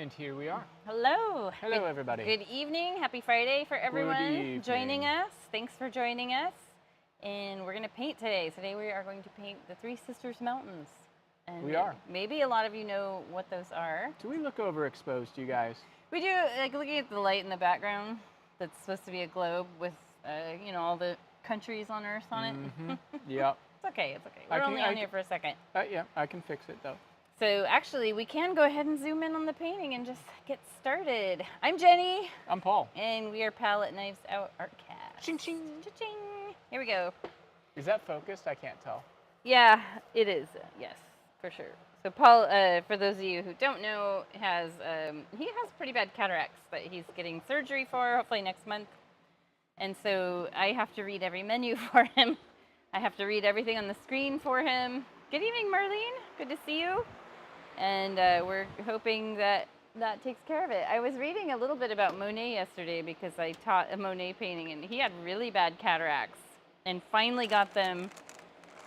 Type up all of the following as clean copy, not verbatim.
And here we are. Hello. Hello, everybody. Good evening. Happy Friday for everyone joining us. Thanks for joining us. And we're going to paint today. Today we are going to paint the Three Sisters Mountains. And we are. Maybe a lot of you know what those are. Do we look overexposed, you guys? We do, like looking at the light in the background. That's supposed to be a globe with, you know, all the countries on Earth on it. Yep. It's okay. It's okay. We're only on here for a second. Yeah, I can fix it though. So actually, we can go ahead and zoom in on the painting and just get started. I'm Jenny. I'm Paul. And we are Palette Knives Out Artcast. Ching ching. Cha-ching. Here we go. Is that focused? I can't tell. Yeah, it is. Yes, for sure. So Paul, for those of you who don't know, he has pretty bad cataracts that he's getting surgery for, hopefully next month. And so I have to read every menu for him. I have to read everything on the screen for him. Good evening, Marlene. Good to see you. And we're hoping that that takes care of it. I was reading a little bit about Monet yesterday because I taught a Monet painting, and he had really bad cataracts and finally got them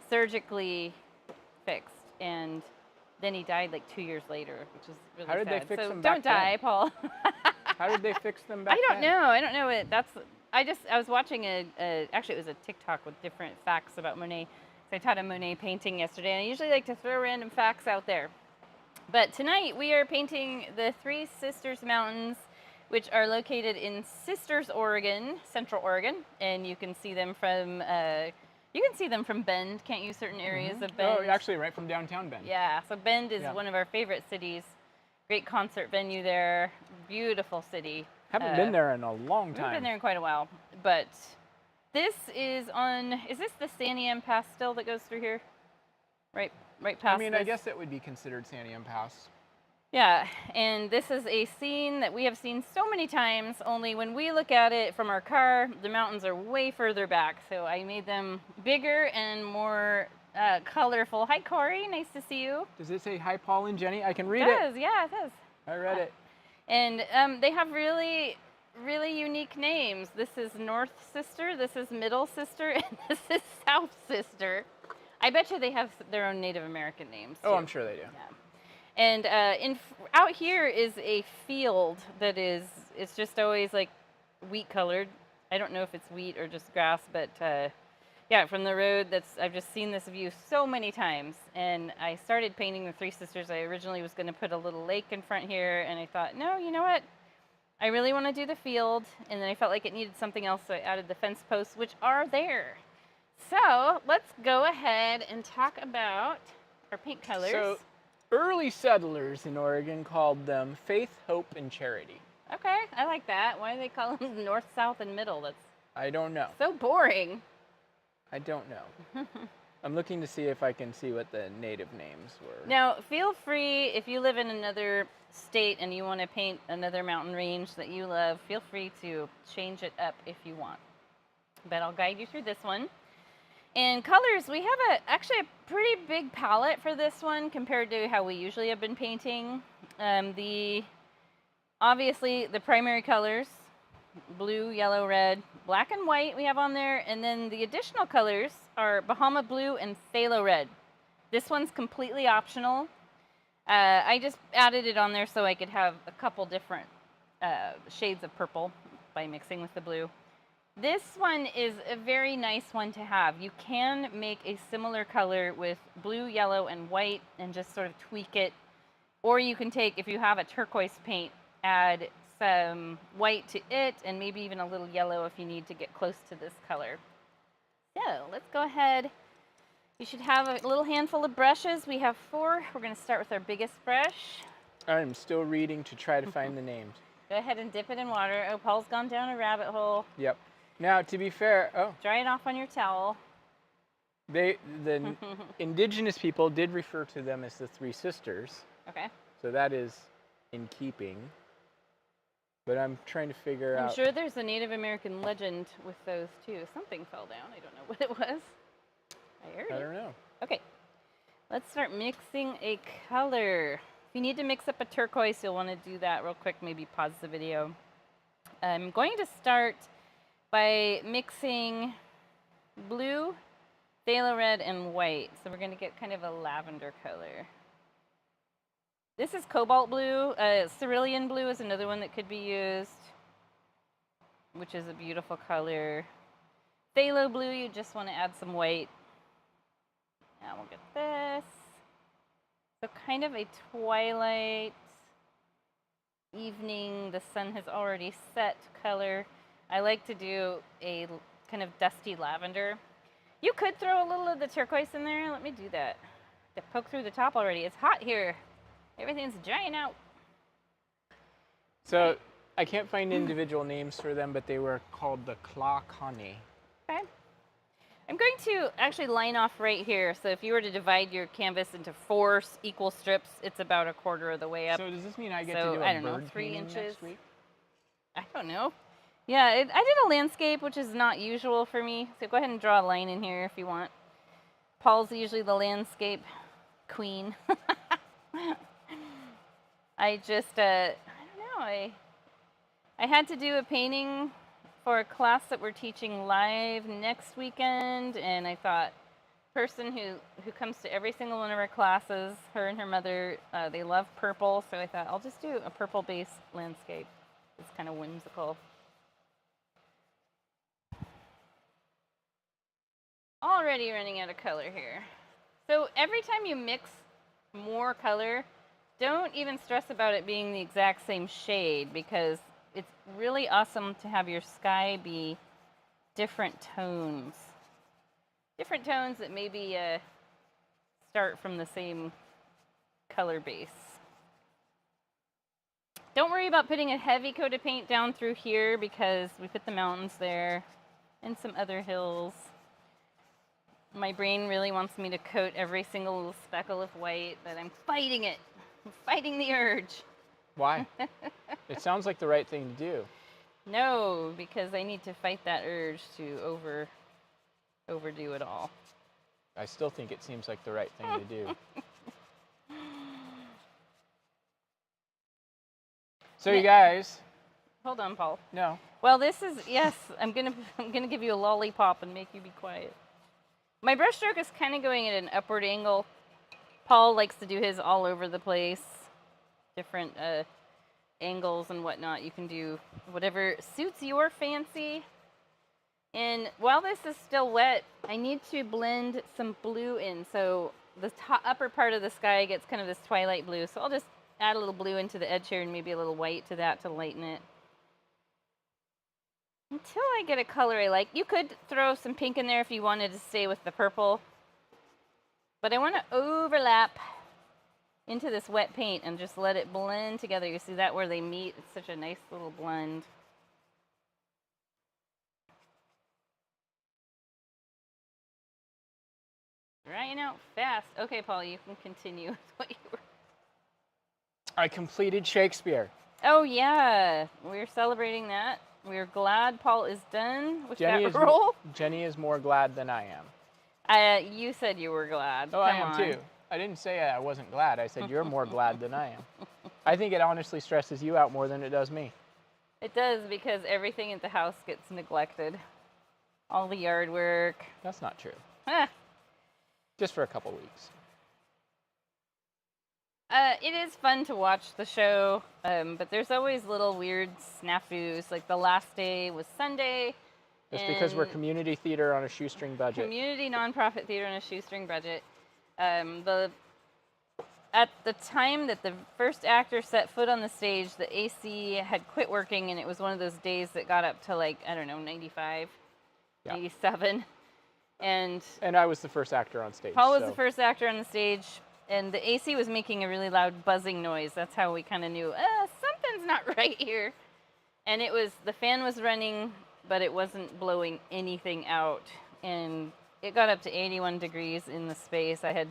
surgically fixed. And then he died like 2 years later, which is really sad. How did they fix them back then? So don't die, Paul. How did they fix them back then? I don't know. I don't know. I was watching actually it was a TikTok with different facts about Monet. So I taught a Monet painting yesterday, and I usually like to throw random facts out there. But tonight we are painting the Three Sisters Mountains, which are located in Sisters, Oregon, Central Oregon, and you can see them from Bend, can't you? Certain areas of Bend. Oh, actually, right from downtown Bend. Yeah. So Bend is one of our favorite cities. Great concert venue there. Beautiful city. Haven't been there in a long time. We've been there in quite a while, but this is this the Santiam Pass still that goes through here? Right past. I mean, I guess it would be considered Santiam Pass. Yeah, and this is a scene that we have seen so many times, only when we look at it from our car, the mountains are way further back. So I made them bigger and more colorful. Hi, Corey. Nice to see you. Does it say hi, Paul and Jenny? I can read it. It does, yeah, it does. I read it. And they have really, really unique names. This is North Sister, this is Middle Sister, and this is South Sister. I bet you they have their own Native American names, too. Oh, I'm sure they do. Yeah. And out here is a field that it's just always like wheat colored. I don't know if it's wheat or just grass, but yeah, from the road, I've just seen this view so many times. And I started painting the Three Sisters. I originally was going to put a little lake in front here, and I thought, no, you know what? I really want to do the field, and then I felt like it needed something else, so I added the fence posts, which are there. So let's go ahead and talk about our paint colors. So early settlers in Oregon called them Faith, Hope, and Charity. Okay, I like that. Why do they call them North, South, and Middle? I don't know. So boring. I don't know. I'm looking to see if I can see what the native names were. Now, feel free, if you live in another state and you want to paint another mountain range that you love, feel free to change it up if you want. But I'll guide you through this one. And colors, we have actually a pretty big palette for this one compared to how we usually have been painting. Obviously, the primary colors, blue, yellow, red, black, and white we have on there. And then the additional colors are Bahama Blue and Phthalo Red. This one's completely optional. I just added it on there so I could have a couple different shades of purple by mixing with the blue. This one is a very nice one to have. You can make a similar color with blue, yellow, and white and just sort of tweak it. Or you can take, if you have a turquoise paint, add some white to it and maybe even a little yellow if you need to get close to this color. So let's go ahead. You should have a little handful of brushes. We have 4. We're going to start with our biggest brush. I'm still reading to try to find the names. Go ahead and dip it in water. Oh, Paul's gone down a rabbit hole. Yep. Now, to be fair, dry it off on your towel. The indigenous people did refer to them as the Three Sisters. Okay. So that is in keeping. But I'm trying to figure out. I'm sure there's a Native American legend with those too. Something fell down. I don't know what it was. I don't know. Okay. Let's start mixing a color. If you need to mix up a turquoise, you'll want to do that real quick. Maybe pause the video. I'm going to start by mixing blue, phthalo red, and white. So we're going to get kind of a lavender color. This is cobalt blue. Cerulean blue is another one that could be used, which is a beautiful color. Phthalo blue, you just want to add some white. Now we'll get this. So kind of a twilight, evening, the sun has already set color. I like to do a kind of dusty lavender. You could throw a little of the turquoise in there. Let me do that. To poke through the top already. It's hot here. Everything's drying out. So I can't find individual names for them, but they were called the claw connie. Okay. I'm going to actually line off right here. So if you were to divide your canvas into 4 equal strips, it's about a quarter of the way up. So does this mean I get So, to do I a don't know, bird 3 painting inches? next week? I don't know. Yeah, I did a landscape, which is not usual for me. So go ahead and draw a line in here if you want. Paul's usually the landscape queen. I just, I don't know. I had to do a painting for a class that we're teaching live next weekend, and I thought, person who comes to every single one of our classes, her and her mother, they love purple, so I thought I'll just do a purple-based landscape. It's kind of whimsical. Already running out of color here. So every time you mix more color, don't even stress about it being the exact same shade, because it's really awesome to have your sky be different tones. Different tones that maybe start from the same color base. Don't worry about putting a heavy coat of paint down through here, because we put the mountains there and some other hills. My brain really wants me to coat every single little speckle of white, but I'm fighting it. I'm fighting the urge. Why? It sounds like the right thing to do. No, because I need to fight that urge to overdo it all. I still think it seems like the right thing to do. So you guys. Hold on, Paul. No. Well, this is, yes, I'm gonna give you a lollipop and make you be quiet. My brushstroke is kind of going at an upward angle. Paul likes to do his all over the place. Different angles and whatnot. You can do whatever suits your fancy. And while this is still wet, I need to blend some blue in. So the upper part of the sky gets kind of this twilight blue. So I'll just add a little blue into the edge here and maybe a little white to that to lighten it. Until I get a color I like. You could throw some pink in there if you wanted to stay with the purple. But I want to overlap into this wet paint and just let it blend together. You see that where they meet? It's such a nice little blend. Drying out fast. Okay, Paul, you can continue with what you were. I completed Shakespeare. Oh, yeah. We're celebrating that. We're glad Paul is done with that role. Jenny is more glad than I am. You said you were glad. Oh, I am too. I didn't say I wasn't glad. I said you're more glad than I am. I think it honestly stresses you out more than it does me. It does, because everything at the house gets neglected. All the yard work. That's not true. Ah. Just for a couple weeks. It is fun to watch the show, but there's always little weird snafus. Like the last day was Sunday. Just because we're community theater on a shoestring budget. Community nonprofit theater on a shoestring budget. At the time that the first actor set foot on the stage, the AC had quit working, and it was one of those days that got up to, like, I don't know, 95, yeah. 97. And I was the first actor on stage. Paul was the first actor on the stage, and the AC was making a really loud buzzing noise. That's how we kind of knew, something's not right here. And it was, the fan was running, but it wasn't blowing anything out. And it got up to 81 degrees in the space. I had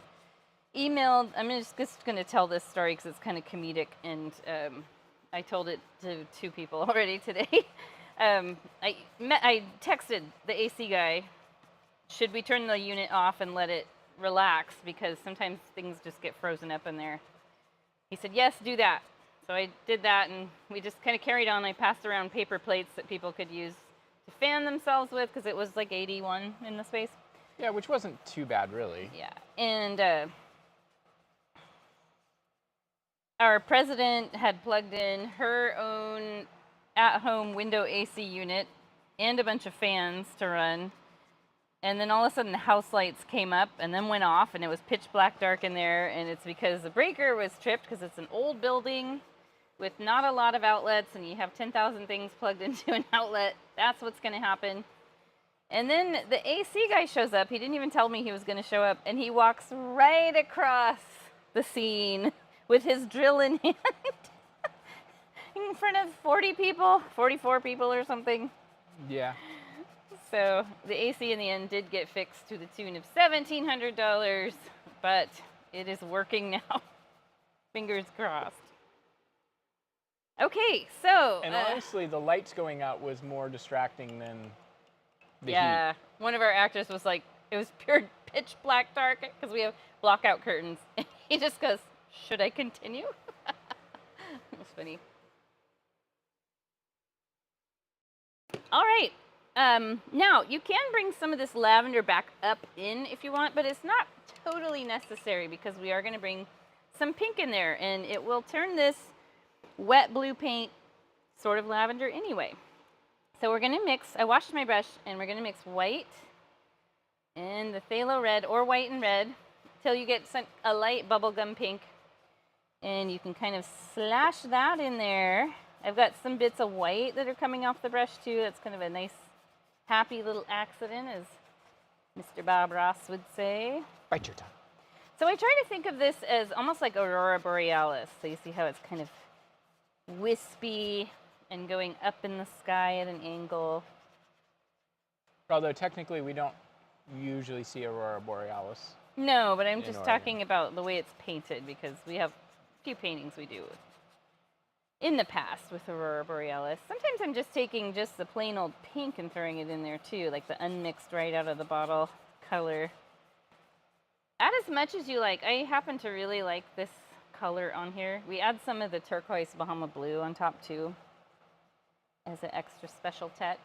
emailed, I'm just going to tell this story because it's kind of comedic, and I told it to 2 people already today. I texted the AC guy, should we turn the unit off and let it relax, because sometimes things just get frozen up in there. He said, yes, do that. So I did that, and we just kind of carried on. I passed around paper plates that people could use to fan themselves with, because it was like 81 in the space. Yeah, which wasn't too bad, really. Yeah, and our president had plugged in her own at-home window AC unit and a bunch of fans to run. And then all of a sudden the house lights came up and then went off, and it was pitch black dark in there, and it's because the breaker was tripped because it's an old building with not a lot of outlets, and you have 10,000 things plugged into an outlet. That's what's going to happen. And then the AC guy shows up. He didn't even tell me he was going to show up, and he walks right across the scene with his drill in hand in front of 40 people, 44 people or something. Yeah. So the AC in the end did get fixed to the tune of $1,700, but it is working now. Fingers crossed. Okay, so... And honestly, the lights going out was more distracting than the yeah, heat. One of our actors was like, it was pure pitch black dark because we have blackout curtains. And he just goes, should I continue? It was funny. All right. Now, you can bring some of this lavender back up in if you want, but it's not totally necessary because we are going to bring some pink in there, and it will turn this wet blue paint sort of lavender anyway. So we're going to mix, I washed my brush, and we're going to mix white and the phthalo red, or white and red, till you get a light bubblegum pink. And you can kind of slash that in there. I've got some bits of white that are coming off the brush too. That's kind of a nice, happy little accident, as Mr. Bob Ross would say. Bite your tongue. So I try to think of this as almost like Aurora Borealis. So you see how it's kind of wispy and going up in the sky at an angle. Although technically we don't usually see Aurora Borealis. No, but I'm just Oregon. talking about the way it's painted, because we have a few paintings we do in the past with Aurora Borealis. Sometimes I'm just taking just the plain old pink and throwing it in there too, like the unmixed right out of the bottle color. Add as much as you like. I happen to really like this color on here. We add some of the turquoise Bahama blue on top too, as an extra special touch.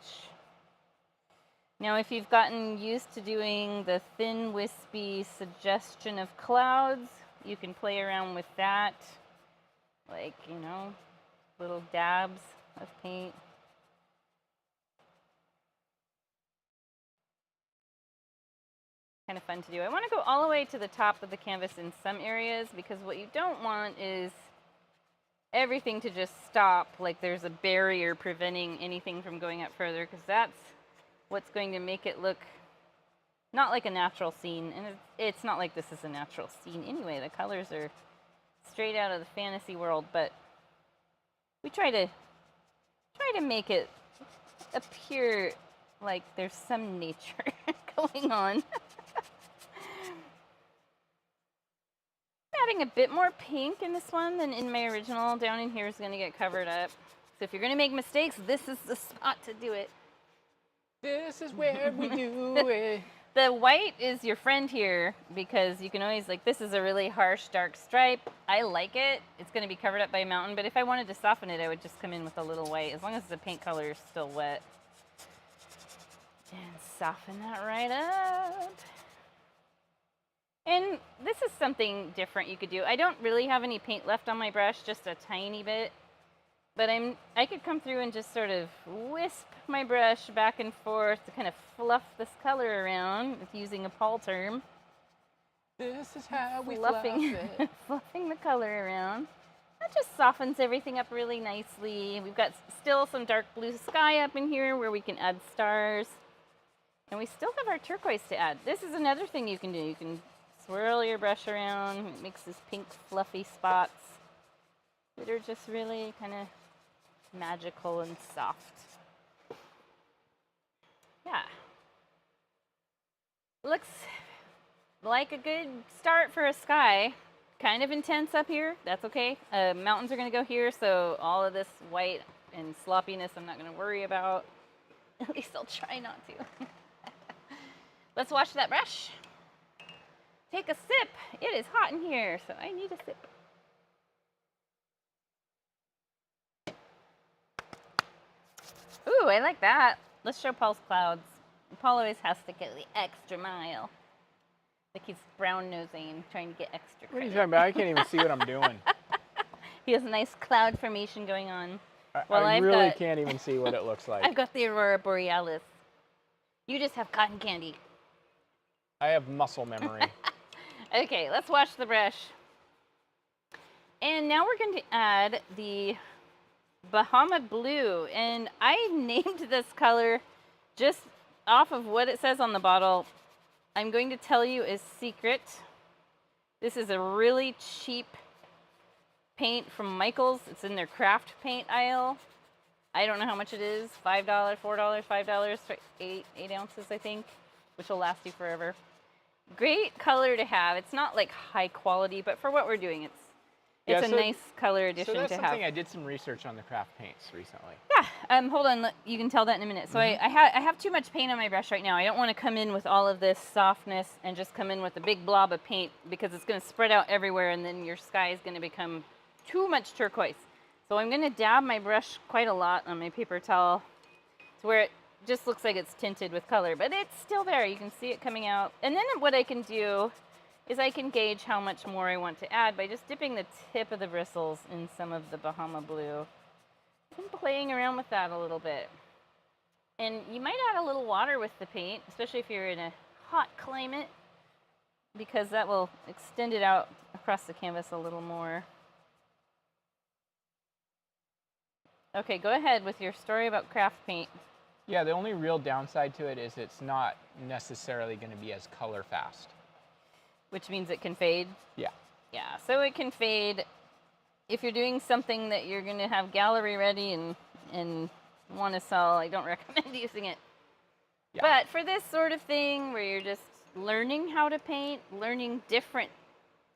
Now, if you've gotten used to doing the thin, wispy suggestion of clouds, you can play around with that, like, you know, little dabs of paint. Kind of fun to do. I want to go all the way to the top of the canvas in some areas, because what you don't want is everything to just stop, like there's a barrier preventing anything from going up further, because that's what's going to make it look not like a natural scene. And it's not like this is a natural scene anyway. The colors are straight out of the fantasy world, but we try to make it appear like there's some nature going on. Adding a bit more pink in this one than in my original. Down in here is going to get covered up. So if you're going to make mistakes, this is the spot to do it. This is where we do it. The white is your friend here, because you can always, like, this is a really harsh dark stripe. I like it. It's going to be covered up by a mountain, but if I wanted to soften it, I would just come in with a little white, as long as the paint color is still wet. And soften that right up. And this is something different you could do. I don't really have any paint left on my brush, just a tiny bit. But I could come through and just sort of wisp my brush back and forth to kind of fluff this color around, with using a Paul term. This is how we fluff it. Fluffing the color around. That just softens everything up really nicely. We've got still some dark blue sky up in here where we can add stars. And we still have our turquoise to add. This is another thing you can do. You can swirl your brush around. It makes these pink fluffy spots that are just really kind of magical and soft. Yeah. Looks like a good start for a sky. Kind of intense up here. That's okay. Mountains are going to go here, so all of this white and sloppiness I'm not going to worry about. At least I'll try not to. Let's wash that brush. Take a sip. It is hot in here, so I need a sip. Ooh, I like that. Let's show Paul's clouds. Paul always has to go the extra mile. Like he's brown nosing, trying to get extra credit. What are you talking about? I can't even see what I'm doing. He has a nice cloud formation going on. Well, I I've really got- can't even see what it looks like. I've got the Aurora Borealis. You just have cotton candy. I have muscle memory. Okay, let's wash the brush. And now we're going to add the Bahama Blue. And I named this color just off of what it says on the bottle. I'm going to tell you a secret. This is a really cheap paint from Michael's. It's in their craft paint aisle. I don't know how much it is. $5, $4, $5 for 8 ounces, I think, which will last you forever. Great color to have. It's not like high quality, but for what we're doing, it's a nice color addition so that's to have. something I did some research on the craft paints recently. Yeah. Hold on. You can tell that in a minute. So I have too much paint on my brush right now. I don't want to come in with all of this softness and just come in with a big blob of paint because it's going to spread out everywhere, and then your sky is going to become too much turquoise. So I'm going to dab my brush quite a lot on my paper towel to where it just looks like it's tinted with color, but it's still there. You can see it coming out. And then what I can do is I can gauge how much more I want to add by just dipping the tip of the bristles in some of the Bahama Blue and playing around with that a little bit. And you might add a little water with the paint, especially if you're in a hot climate, because that will extend it out across the canvas a little more. Okay, go ahead with your story about craft paint. Yeah, the only real downside to it is it's not necessarily going to be as color fast. Which means it can fade? Yeah. Yeah, so it can fade if you're doing something that you're going to have gallery ready and want to sell. I don't recommend using it. Yeah. But for this sort of thing where you're just learning how to paint, learning different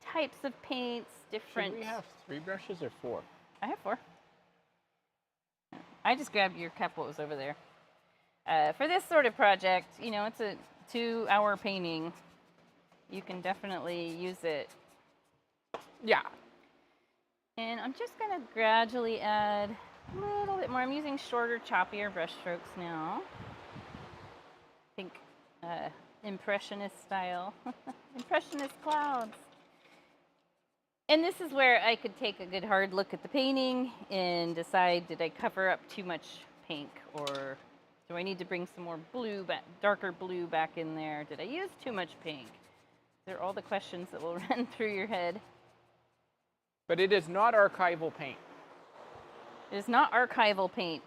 types of paints, different... Should we have 3 brushes or 4? I have 4. I just grabbed your cup, what was over there. For this sort of project, you know, it's a 2-hour painting. You can definitely use it. Yeah. And I'm just going to gradually add a little bit more. I'm using shorter, choppier brush strokes now. I think impressionist style. Impressionist clouds. And this is where I could take a good hard look at the painting and decide, did I cover up too much pink, or do I need to bring some more blue, darker blue back in there? Did I use too much pink? They're all the questions that will run through your head. But it is not archival paint. It is not archival paint.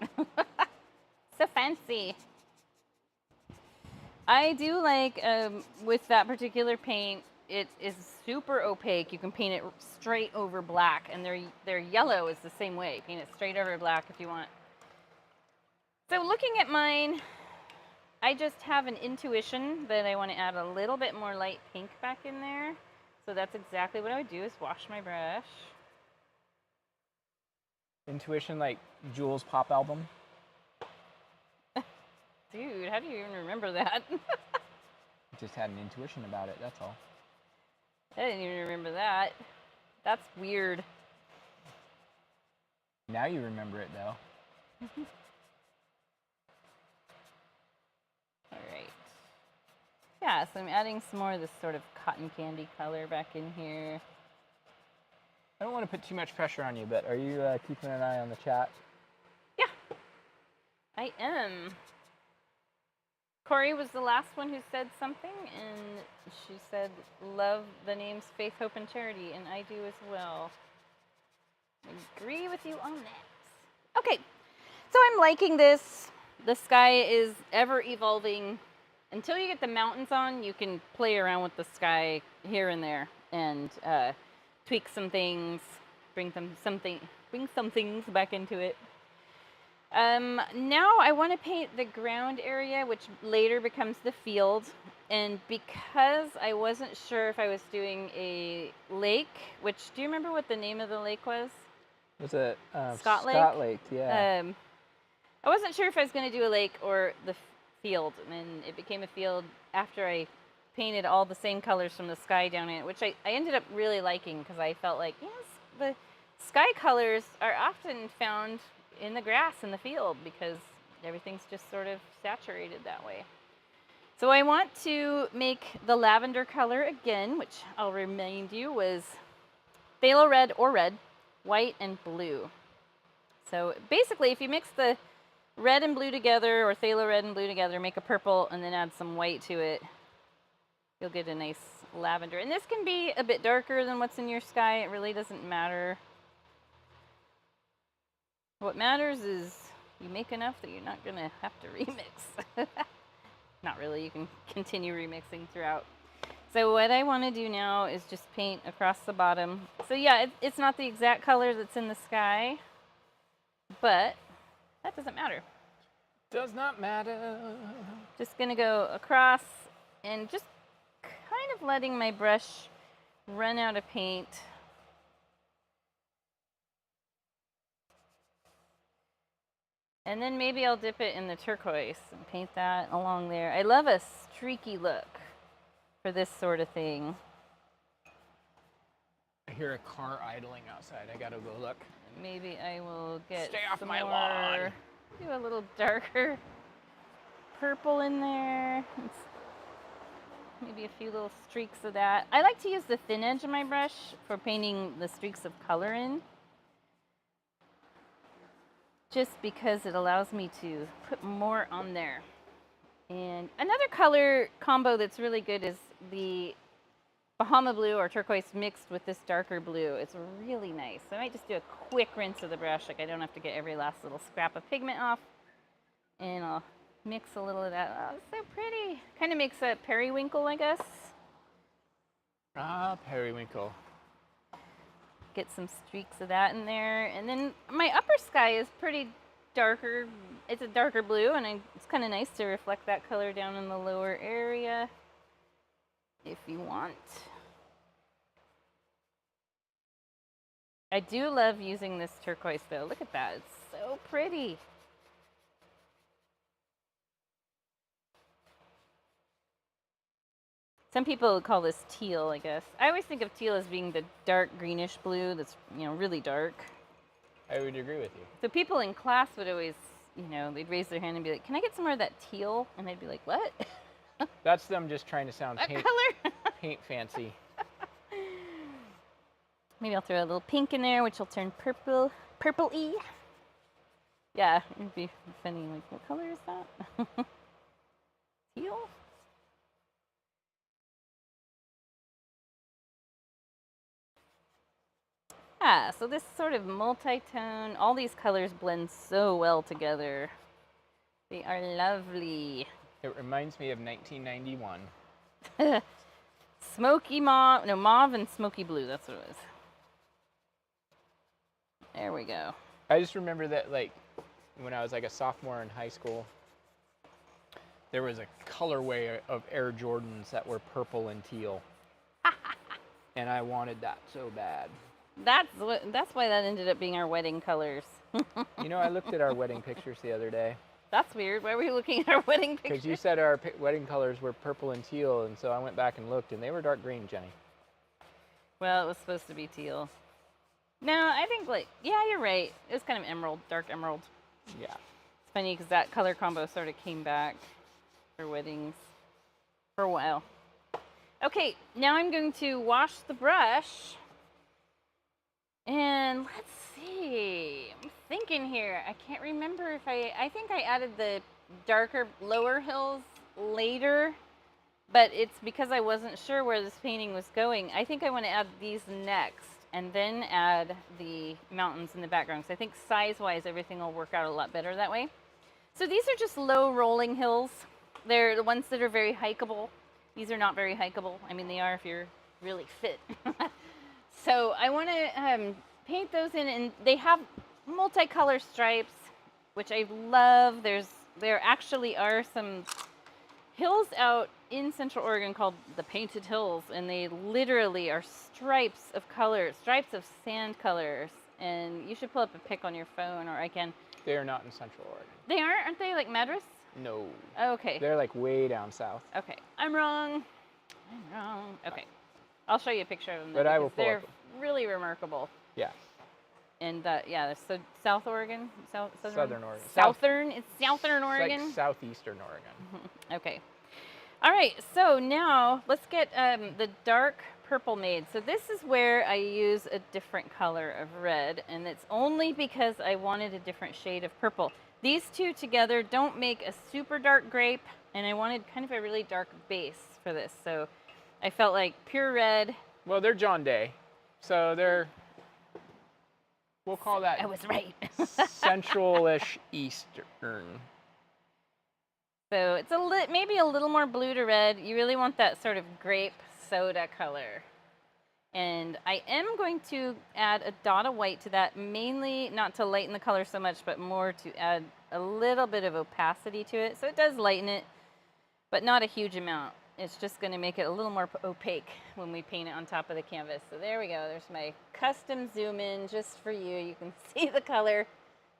So fancy. I do like, with that particular paint, it is super opaque. You can paint it straight over black, and their yellow is the same way. Paint it straight over black if you want. So looking at mine, I just have an intuition that I want to add a little bit more light pink back in there. So that's exactly what I would do, is wash my brush. Intuition like Jules' pop album? Dude, how do you even remember that? Just had an intuition about it, that's all. I didn't even remember that. That's weird. Now you remember it, though. All right. Yeah, so I'm adding some more of this sort of cotton candy color back in here. I don't want to put too much pressure on you, but are you keeping an eye on the chat? Yeah, I am. Corey was the last one who said something, and she said, love the names Faith, Hope, and Charity, and I do as well. I agree with you on that. Okay, so I'm liking this. The sky is ever evolving. Until you get the mountains on, you can play around with the sky here and there and tweak some things, bring some things back into it. Now I want to paint the ground area, which later becomes the field. And because I wasn't sure if I was doing a lake, which, do you remember what the name of the lake was? Was it Scott Lake? Scott Lake, yeah. I wasn't sure if I was going to do a lake or the field. And then it became a field after I painted all the same colors from the sky down in it, which I ended up really liking, because I felt like, yes, the sky colors are often found in the grass in the field because everything's just sort of saturated that way. So I want to make the lavender color again, which I'll remind you was phthalo red or red. white and blue. So basically, if you mix the red and blue together, or phthalo red and blue together, make a purple, and then add some white to it, you'll get a nice lavender. And this can be a bit darker than what's in your sky. It really doesn't matter. What matters is you make enough that you're not going to have to remix. Not really. You can continue remixing throughout. So what I want to do now is just paint across the bottom. So yeah, it's not the exact color that's in the sky, but that doesn't matter. Does not matter. Just going to go across and just kind of letting my brush run out of paint. And then maybe I'll dip it in the turquoise and paint that along there. I love a streaky look for this sort of thing. I hear a car idling outside. I gotta go look. Maybe I will get Stay off some my more, lawn. do a little darker purple in there. Maybe a few little streaks of that. I like to use the thin edge of my brush for painting the streaks of color in, just because it allows me to put more on there. And another color combo that's really good is the Bahama blue or turquoise mixed with this darker blue. It's really nice. So I might just do a quick rinse of the brush, like I don't have to get every last little scrap of pigment off. And I'll mix a little of that. Oh, it's so pretty. Kind of makes a periwinkle, I guess. Ah, periwinkle. Get some streaks of that in there. And then my upper sky is pretty darker. It's a darker blue, and it's kind of nice to reflect that color down in the lower area if you want. I do love using this turquoise though. Look at that. It's so pretty. Some people call this teal, I guess. I always think of teal as being the dark greenish blue that's, really dark. I would agree with you. So people in class would always, they'd raise their hand and be like, "Can I get some more of that teal?" And I'd be like, "What?" That's them just trying to sound What color? paint fancy. Maybe I'll throw a little pink in there, which will turn purple-y. Yeah, it'd be funny. Like, what color is that? Teal? Yeah, so this sort of multi-tone, all these colors blend so well together. They are lovely. It reminds me of 1991. Smoky mauve, no, mauve and smoky blue, that's what it was. There we go. I just remember that, like, when I was like a sophomore in high school, there was a colorway of Air Jordans that were purple and teal. And I wanted that so bad. That's why that ended up being our wedding colors. I looked at our wedding pictures the other day. That's weird. Why were you looking at our wedding pictures? Because you said our wedding colors were purple and teal, and so I went back and looked, and they were dark green, Jenny. Well, it was supposed to be teal. No, I think, yeah, you're right. It was kind of emerald, dark emerald. Yeah. It's funny because that color combo sort of came back for weddings for a while. Okay, now I'm going to wash the brush. And let's see. I'm thinking here. I can't remember if I think I added the darker lower hills later, but it's because I wasn't sure where this painting was going. I think I want to add these next and then add the mountains in the background. So I think size-wise, everything will work out a lot better that way. So these are just low rolling hills. They're the ones that are very hikeable. These are not very hikeable. I mean, they are if you're really fit. So I want to paint those in, and they have multicolor stripes, which I love. There actually are some hills out in Central Oregon called the Painted Hills, and they literally are stripes of colors, stripes of sand colors. And you should pull up a pic on your phone, or I can. They are not in Central Oregon. They aren't they like Madras? No. Okay. They're like way down south. Okay. I'm wrong. Okay. I'll show you a picture of them. But I will pull They're up. Really remarkable. Yeah. And yeah, so South Oregon, Southern Oregon. It's Southern Oregon. It's like southeastern Oregon. Okay. All right. So now let's get the dark purple made. So this is where I use a different color of red, and it's only because I wanted a different shade of purple. These two together don't make a super dark grape, and I wanted kind of a really dark base for this. So I felt like pure red. Well, they're John Day, so they're, we'll call that I was right. central-ish Eastern. So it's maybe a little more blue to red. You really want that sort of grape soda color. And I am going to add a dot of white to that, mainly not to lighten the color so much, but more to add a little bit of opacity to it. So it does lighten it, but not a huge amount. It's just going to make it a little more opaque when we paint it on top of the canvas. So there we go. There's my custom zoom in just for you. You can see the color.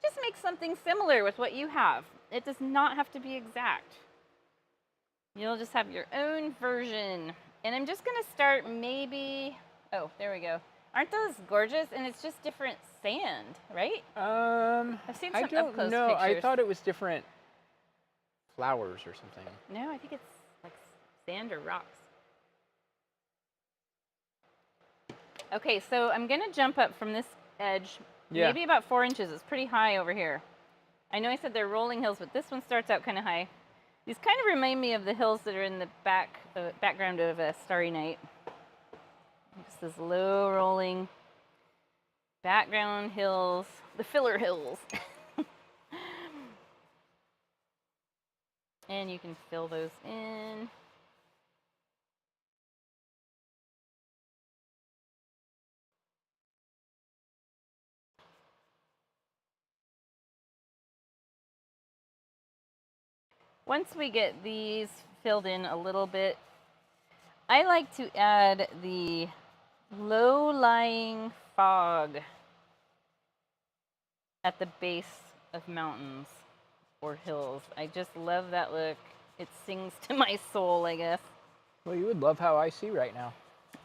Just make something similar with what you have. It does not have to be exact. You'll just have your own version. And I'm just going to start maybe, oh, there we go. Aren't those gorgeous? And it's just different sand, right? I've seen some up close know. pictures. I thought it was different flowers or something. No, I think it's like sand or rocks. Okay, so I'm going to jump up from this edge, maybe about 4 inches. It's pretty high over here. I know I said they're rolling hills, but this one starts out kind of high. These kind of remind me of the hills that are in the background of Starry Night. Just this low rolling background hills, the filler hills. And you can fill those in. Once we get these filled in a little bit, I like to add the low-lying fog at the base of mountains or hills. I just love that look. It sings to my soul, I guess. Well, you would love how I see right now.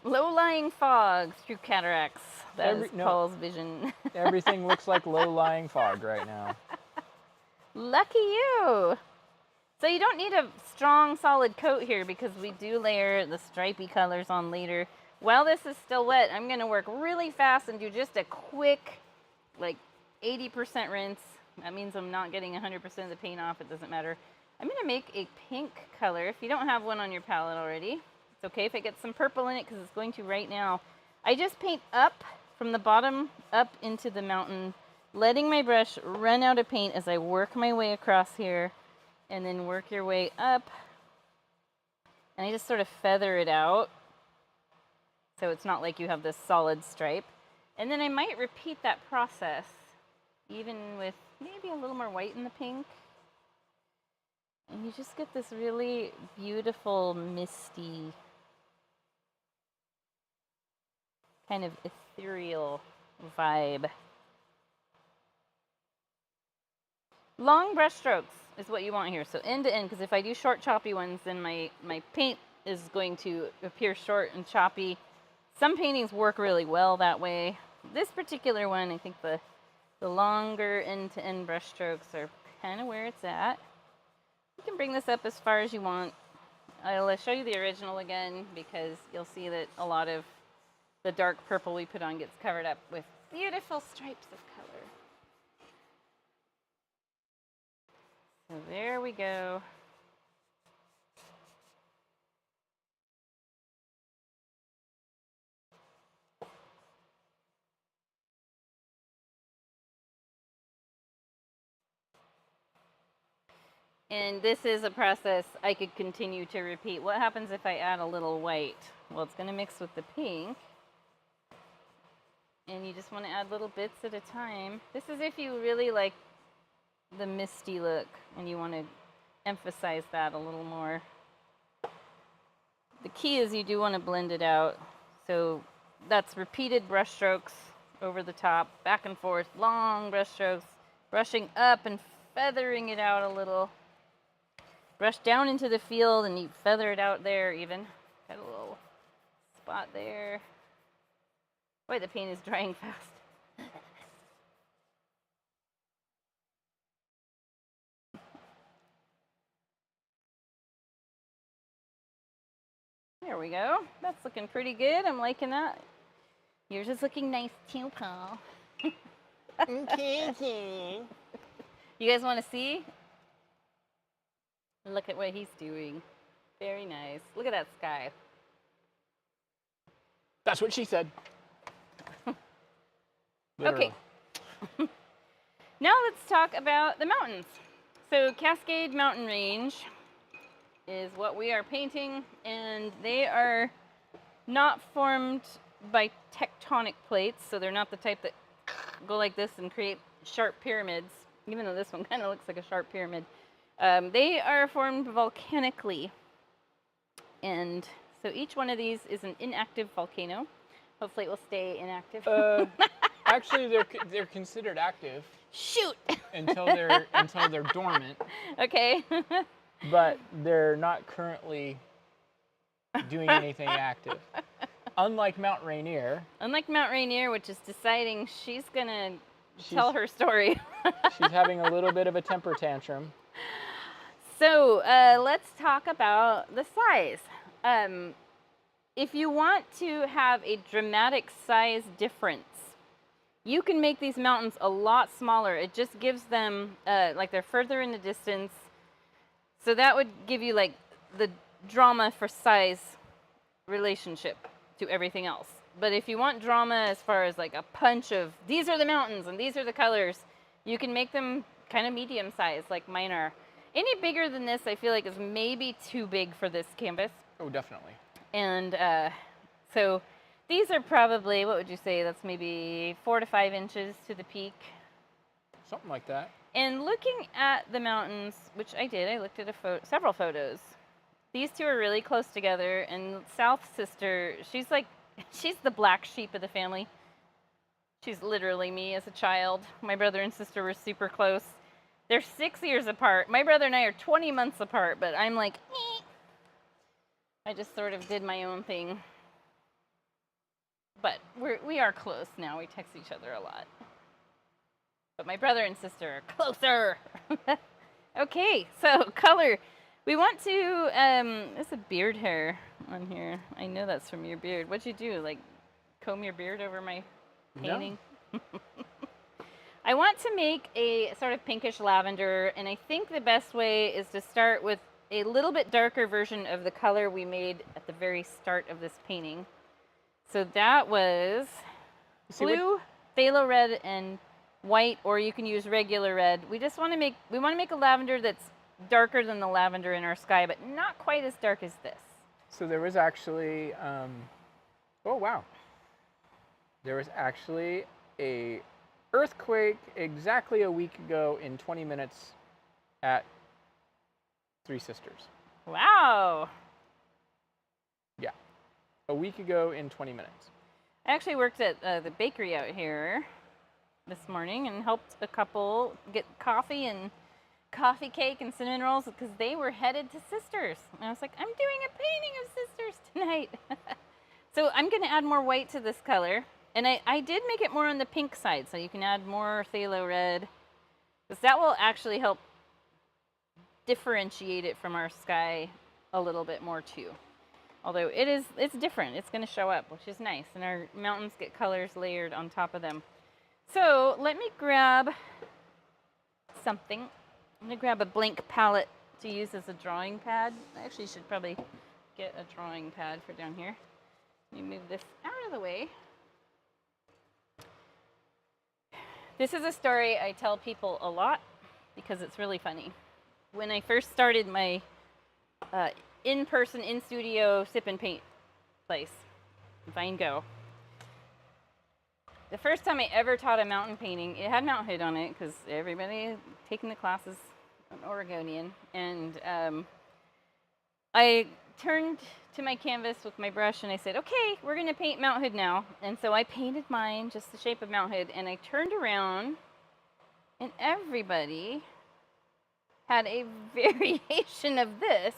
Low-lying fog through cataracts. That is Paul's vision. Everything looks like low-lying fog right now. Lucky you. So you don't need a strong, solid coat here because we do layer the stripy colors on later. While this is still wet, I'm going to work really fast and do just a quick, like 80% rinse. That means I'm not getting 100% of the paint off. It doesn't matter. I'm going to make a pink color. If you don't have one on your palette already, it's okay if it gets some purple in it because it's going to right now. I just paint up from the bottom up into the mountain, letting my brush run out of paint as I work my way across here. And then work your way up. And I just sort of feather it out. So it's not like you have this solid stripe. And then I might repeat that process, even with maybe a little more white in the pink. And you just get this really beautiful, misty, kind of ethereal vibe. Long brush strokes is what you want here. So end to end, because if I do short choppy ones, then my paint is going to appear short and choppy. Some paintings work really well that way. This particular one, I think the longer end to end brush strokes are kind of where it's at. You can bring this up as far as you want. I'll show you the original again because you'll see that a lot of the dark purple we put on gets covered up with beautiful stripes of color. So there we go. And this is a process I could continue to repeat. What happens if I add a little white? Well, it's going to mix with the pink. And you just want to add little bits at a time. This is if you really like the misty look and you want to emphasize that a little more. The key is you do want to blend it out. So that's repeated brush strokes over the top, back and forth, long brush strokes, brushing up and feathering it out a little. Brush down into the field and you feather it out there even. Got a little spot there. Boy, the paint is drying fast. There we go. That's looking pretty good. I'm liking that. Yours is looking nice too, Paul. Okay. You guys want to see? Look at what he's doing. Very nice. Look at that sky. That's what she said. Okay. Now let's talk about the mountains. So Cascade Mountain Range is what we are painting, and they are not formed by tectonic plates, so they're not the type that go like this and create sharp pyramids, even though this one kind of looks like a sharp pyramid. They are formed volcanically, and so each one of these is an inactive volcano. Hopefully it will stay inactive. Actually, they're considered active. Shoot! until they're dormant. Okay. But they're not currently doing anything active. Unlike Mount Rainier. Unlike Mount Rainier, which is deciding she's gonna tell her story. She's having a little bit of a temper tantrum. So let's talk about the size. If you want to have a dramatic size difference, you can make these mountains a lot smaller. It just gives them, like they're further in the distance. So that would give you like the drama for size relationship to everything else. But if you want drama as far as like a punch of, these are the mountains and these are the colors, you can make them kind of medium size like mine are. Any bigger than this, I feel like is maybe too big for this canvas. Oh, definitely. And so these are probably, what would you say, that's maybe 4 to 5 inches to the peak. Something like that. And looking at the mountains, which I did, I looked at several photos. These two are really close together, and South's sister, she's the black sheep of the family. She's literally me as a child. My brother and sister were super close. They're 6 years apart. My brother and I are 20 months apart, but I'm like, eh. I just sort of did my own thing. But we are close now. We text each other a lot. But my brother and sister are closer. Okay, so color. We want to, there's a beard hair on here. I know that's from your beard. What'd you do? Like comb your beard over my painting? No. I want to make a sort of pinkish lavender, and I think the best way is to start with a little bit darker version of the color we made at the very start of this painting. So that was blue, phthalo red, and white, or you can use regular red. We want to make a lavender that's darker than the lavender in our sky, but not quite as dark as this. So there was actually, oh wow. There was actually a earthquake exactly a week ago in 20 minutes at Three Sisters. Wow. Yeah. A week ago in 20 minutes. I actually worked at the bakery out here this morning and helped a couple get coffee and coffee cake and cinnamon rolls because they were headed to Sisters. And I was like, I'm doing a painting of Sisters tonight. So I'm going to add more white to this color. And I did make it more on the pink side, so you can add more phthalo red. Because that will actually help differentiate it from our sky a little bit more too. Although it's different. It's going to show up, which is nice. And our mountains get colors layered on top of them. So let me grab something. I'm going to grab a blank palette to use as a drawing pad. I actually should probably get a drawing pad for down here. Let me move this out of the way. This is a story I tell people a lot because it's really funny. When I first started my in-person, in-studio sip and paint place, Vine Go, the first time I ever taught a mountain painting, it had Mount Hood on it because everybody taking the classes an Oregonian. And I turned to my canvas with my brush and I said, okay, we're going to paint Mount Hood now. And so I painted mine just the shape of Mount Hood, and I turned around and everybody had a variation of this.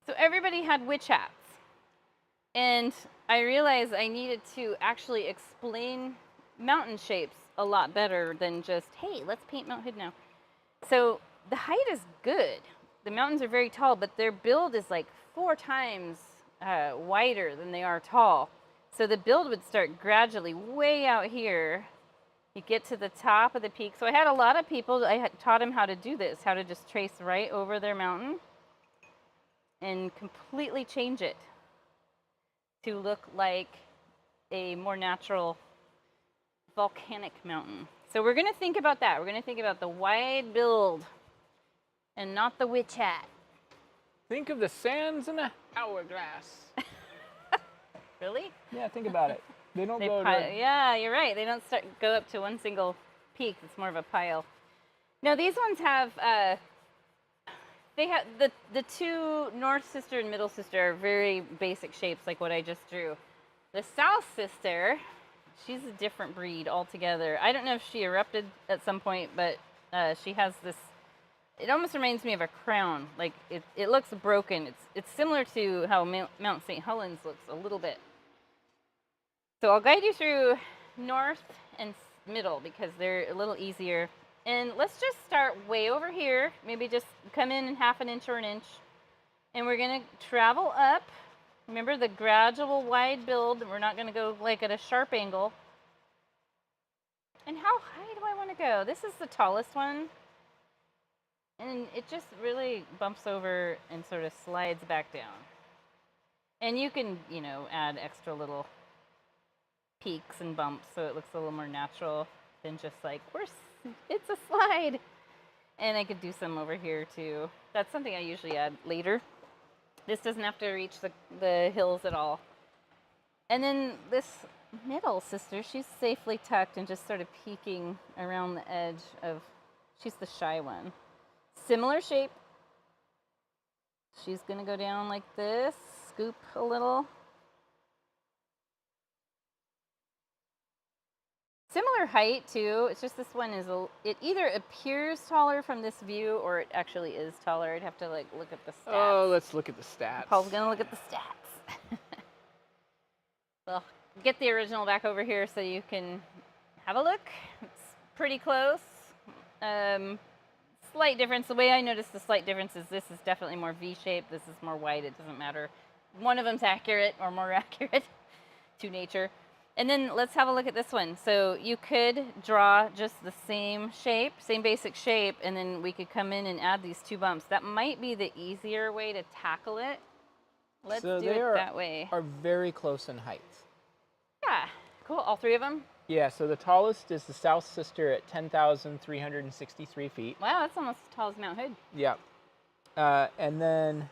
So everybody had witch hats. And I realized I needed to actually explain mountain shapes a lot better than just, hey, let's paint Mount Hood now. So the height is good. The mountains are very tall, but their build is like 4 times wider than they are tall. So the build would start gradually way out here. You get to the top of the peak. So I had a lot of people, I had taught them how to do this, how to just trace right over their mountain and completely change it to look like a more natural volcanic mountain. So we're going to think about that. We're going to think about the wide build and not the witch hat. Think of the sands in a hourglass. Really? Yeah, think about it. They don't go Yeah, you're right. They don't go up to one single peak. It's more of a pile. Now these ones have, they have the two North Sister and Middle Sister are very basic shapes like what I just drew. The South Sister, she's a different breed altogether. I don't know if she erupted at some point, but she has this, it almost reminds me of a crown. Like it looks broken. It's similar to how Mount St. Helens looks a little bit. So I'll guide you through north and middle because they're a little easier. And let's just start way over here. Maybe just come in half an inch or an inch. And we're going to travel up. Remember the gradual wide build. We're not going to go like at a sharp angle. And how high do I want to go? This is the tallest one. And it just really bumps over and sort of slides back down. And you can, you know, add extra little peaks and bumps so it looks a little more natural than just like, it's a slide. And I could do some over here too. That's something I usually add later. This doesn't have to reach the hills at all. And then this middle sister, she's safely tucked and just sort of peeking around the edge of, she's the shy one. Similar shape. She's gonna go down like this, scoop a little. Similar height too, it's just this one is, it either appears taller from this view or it actually is taller. I'd have to like look at the stats. Oh, let's look at the stats. Paul's gonna look at the stats. Well, get the original back over here so you can have a look. It's pretty close. Slight difference, the way I noticed the slight difference is this is definitely more V-shaped, this is more wide, it doesn't matter. One of them's accurate or more accurate to nature. And then let's have a look at this one. So you could draw just the same shape, same basic shape, and then we could come in and add these two bumps. That might be the easier way to tackle it. Let's do it that way. Are very close in height. Yeah, cool. All three of them? Yeah, so the tallest is the South Sister at 10,363 feet. Wow, that's almost as tall as Mount Hood. Yeah. And then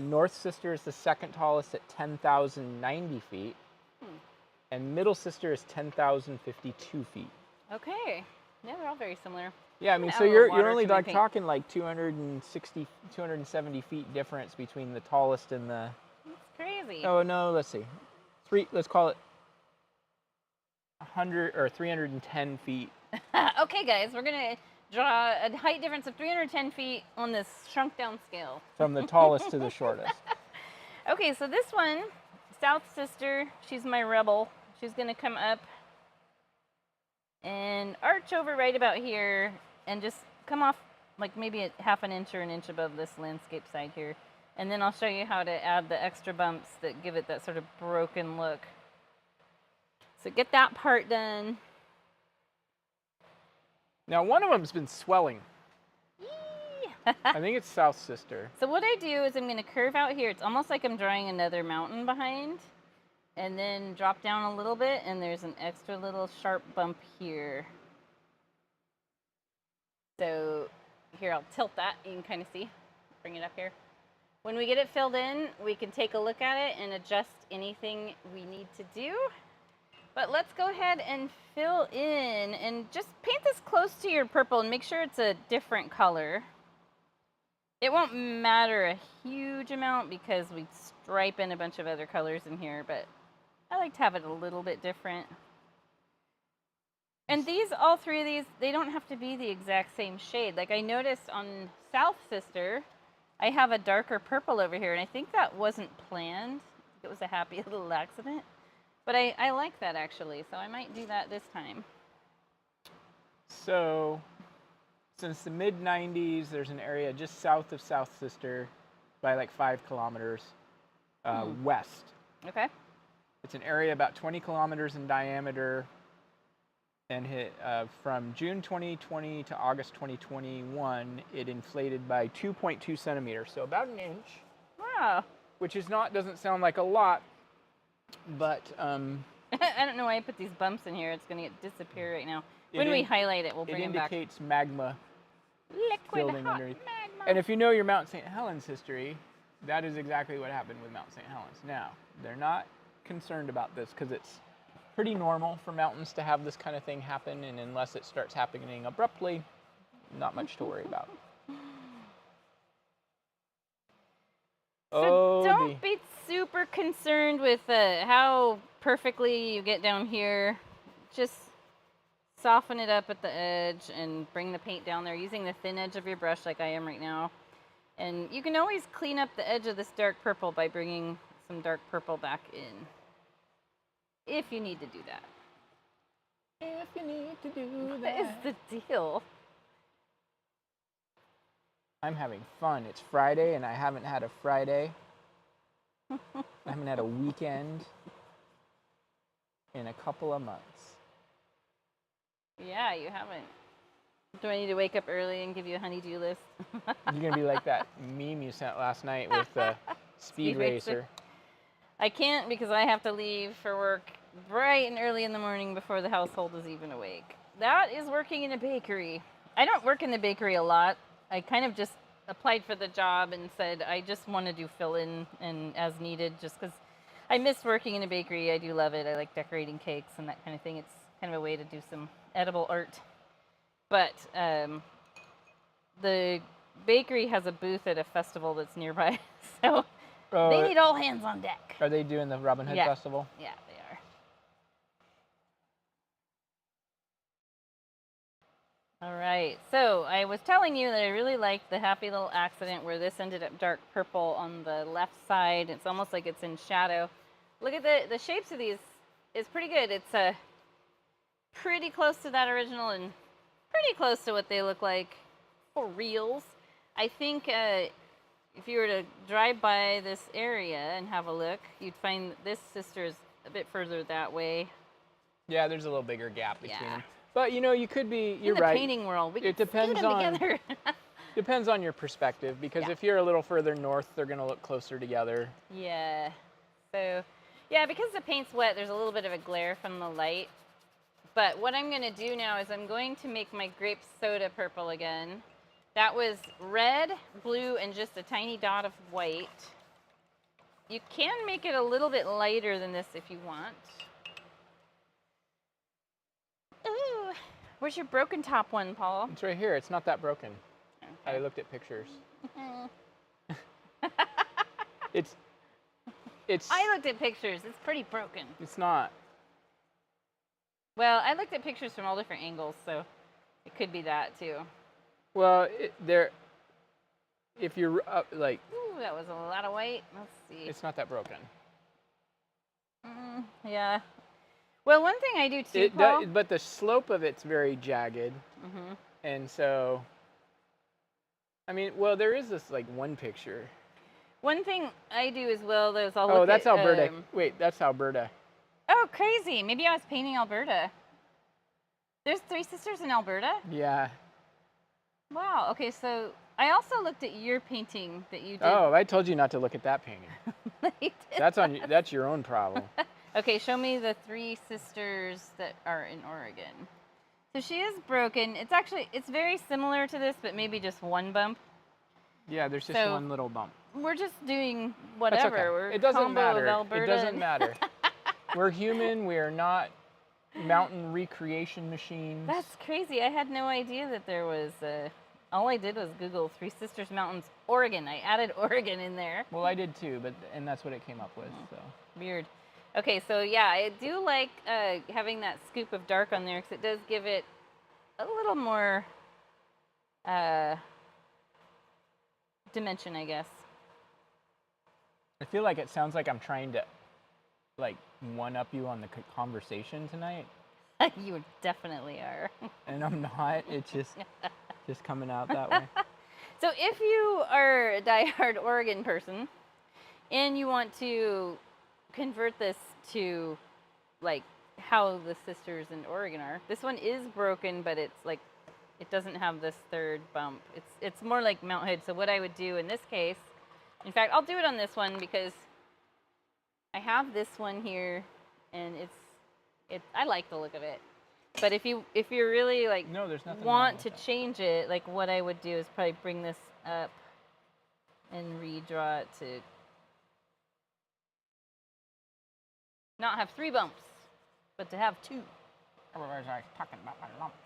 North Sister is the second tallest at 10,090 feet. And Middle Sister is 10,052 feet. Okay. Yeah, they're all very similar. Yeah, I mean, so you're only like talking like 260, 270 feet difference between the tallest and the... That's crazy. Oh, no, let's see. Let's call it 100 or 310 feet. Okay, guys, we're going to draw a height difference of 310 feet on this shrunk down scale. From the tallest to the shortest. Okay, so this one, South Sister, she's my rebel. She's going to come up and arch over right about here and just come off like maybe a half an inch or an inch above this landscape side here. And then I'll show you how to add the extra bumps that give it that sort of broken look. So get that part done. Now, one of them's been swelling. Yee! I think it's South Sister. So what I do is I'm going to curve out here. It's almost like I'm drawing another mountain behind. And then drop down a little bit, and there's an extra little sharp bump here. So here, I'll tilt that. You can kind of see. Bring it up here. When we get it filled in, we can take a look at it and adjust anything we need to do. But let's go ahead and fill in and just paint this close to your purple and make sure it's a different color. It won't matter a huge amount because we stripe in a bunch of other colors in here, but I like to have it a little bit different. And these, all three of these, they don't have to be the exact same shade. Like I noticed on South Sister, I have a darker purple over here, and I think that wasn't planned. It was a happy little accident. But I like that actually, so I might do that this time. So, since the mid-90s, there's an area just south of South Sister by like 5 kilometers west. Okay. It's an area about 20 kilometers in diameter, and from June 2020 to August 2021, it inflated by 2.2 centimeters, so about an inch. Wow. Which doesn't sound like a lot, but I don't know why I put these bumps in here. It's going to disappear right now. When we highlight it, we'll bring them back. It indicates magma Liquid building hot underneath. magma. And if you know your Mount St. Helens history, that is exactly what happened with Mount St. Helens. Now, they're not concerned about this because it's pretty normal for mountains to have this kind of thing happen, and unless it starts happening abruptly, not much to worry about. So don't be super concerned with how perfectly you get down here. Just soften it up at the edge and bring the paint down there using the thin edge of your brush like I am right now. And you can always clean up the edge of this dark purple by bringing some dark purple back in. If you need to do that. If you need to do that. What is the deal? I'm having fun. It's Friday, and I haven't had a Friday. I haven't had a weekend in a couple of months. Yeah, you haven't. Do I need to wake up early and give you a honey-do list? You're going to be like that meme you sent last night with the Speed Racer. I can't because I have to leave for work bright and early in the morning before the household is even awake. That is working in a bakery. I don't work in the bakery a lot. I kind of just applied for the job and said I just want to do fill-in and as needed just because I miss working in a bakery. I do love it. I like decorating cakes and that kind of thing. It's kind of a way to do some edible art. But the bakery has a booth at a festival that's nearby, so they need all hands on deck. Are they doing the Robin Hood Festival? Yeah, they are. All right, so I was telling you that I really liked the happy little accident where this ended up dark purple on the left side. It's almost like it's in shadow. Look at the shapes of these. It's pretty good. It's pretty close to that original and pretty close to what they look like for reals. I think if you were to drive by this area and have a look, you'd find that this sister is a bit further that way. Yeah, there's a little bigger gap between them. But you know, you could be. You're right. In the painting world, we it can depends them on together. depends on your perspective, because if you're a little further north, they're going to look closer together. Yeah. So, yeah, because the paint's wet, there's a little bit of a glare from the light. But what I'm going to do now is I'm going to make my grape soda purple again. That was red, blue, and just a tiny dot of white. You can make it a little bit lighter than this if you want. Ooh, where's your broken top one, Paul? It's right here. It's not that broken. Okay. I looked at pictures. It's. I looked at pictures. It's pretty broken. It's not. Well, I looked at pictures from all different angles, so it could be that too. Well, if you're like. Ooh, that was a lot of white. Let's see. It's not that broken. Yeah. Well, one thing I do too, Paul. But the slope of it's very jagged, and so. I mean, well, there is this like one picture. One thing I do as well, though, is I'll look Oh, that's at, Alberta. Wait, that's Alberta. Oh, crazy. Maybe I was painting Alberta. There's three sisters in Alberta? Yeah. Wow. Okay, so I also looked at your painting that you did. Oh, I told you not to look at that painting. That's your own problem. Okay, show me the three sisters that are in Oregon. So she is broken. It's very similar to this, but maybe just one bump. Yeah, there's just one little bump. We're just doing whatever. That's okay. We're it doesn't combo matter. Of Alberta. It doesn't matter. We're human. We are not mountain recreation machines. That's crazy. I had no idea that there was. All I did was Google Three Sisters Mountains, Oregon. I added Oregon in there. Well, I did too, and that's what it came up with. So weird. Okay, so yeah, I do like having that scoop of dark on there because it does give it a little more dimension, I guess. I feel like it sounds like I'm trying to, like, one-up you on the conversation tonight. You definitely are. And I'm not. It's just coming out that way. So if you are a diehard Oregon person and you want to convert this to like how the sisters in Oregon are, this one is broken, but it's like it doesn't have this third bump. It's more like Mount Hood. So what I would do in this case, in fact, I'll do it on this one because I have this one here, and I like the look of it. But if you really like No, there's nothing want wrong to with that. change it, like what I would do is probably bring this up and redraw it to not have 3 bumps, but to have 2. Otherwise, I was talking about my lumps.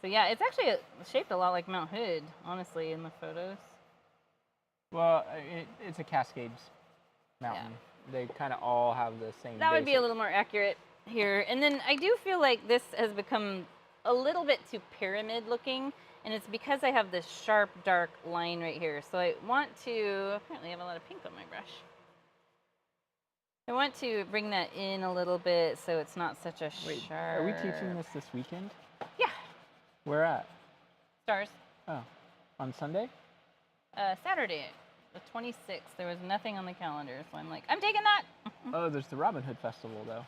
So yeah, it's actually shaped a lot like Mount Hood, honestly, in the photos. Well, it's a Cascades mountain. They kind of all have the same. That would be a basic- little more accurate here. And then I do feel like this has become a little bit too pyramid looking, and it's because I have this sharp, dark line right here. So I want to, apparently I have a lot of pink on my brush. I want to bring that in a little bit so it's not such a Wait, sharp. are we teaching this weekend? Yeah, Where at? stars. Oh, on Sunday? Saturday, the 26th. There was nothing on the calendar, so I'm like, I'm taking that. Oh, there's the Robin Hood Festival though.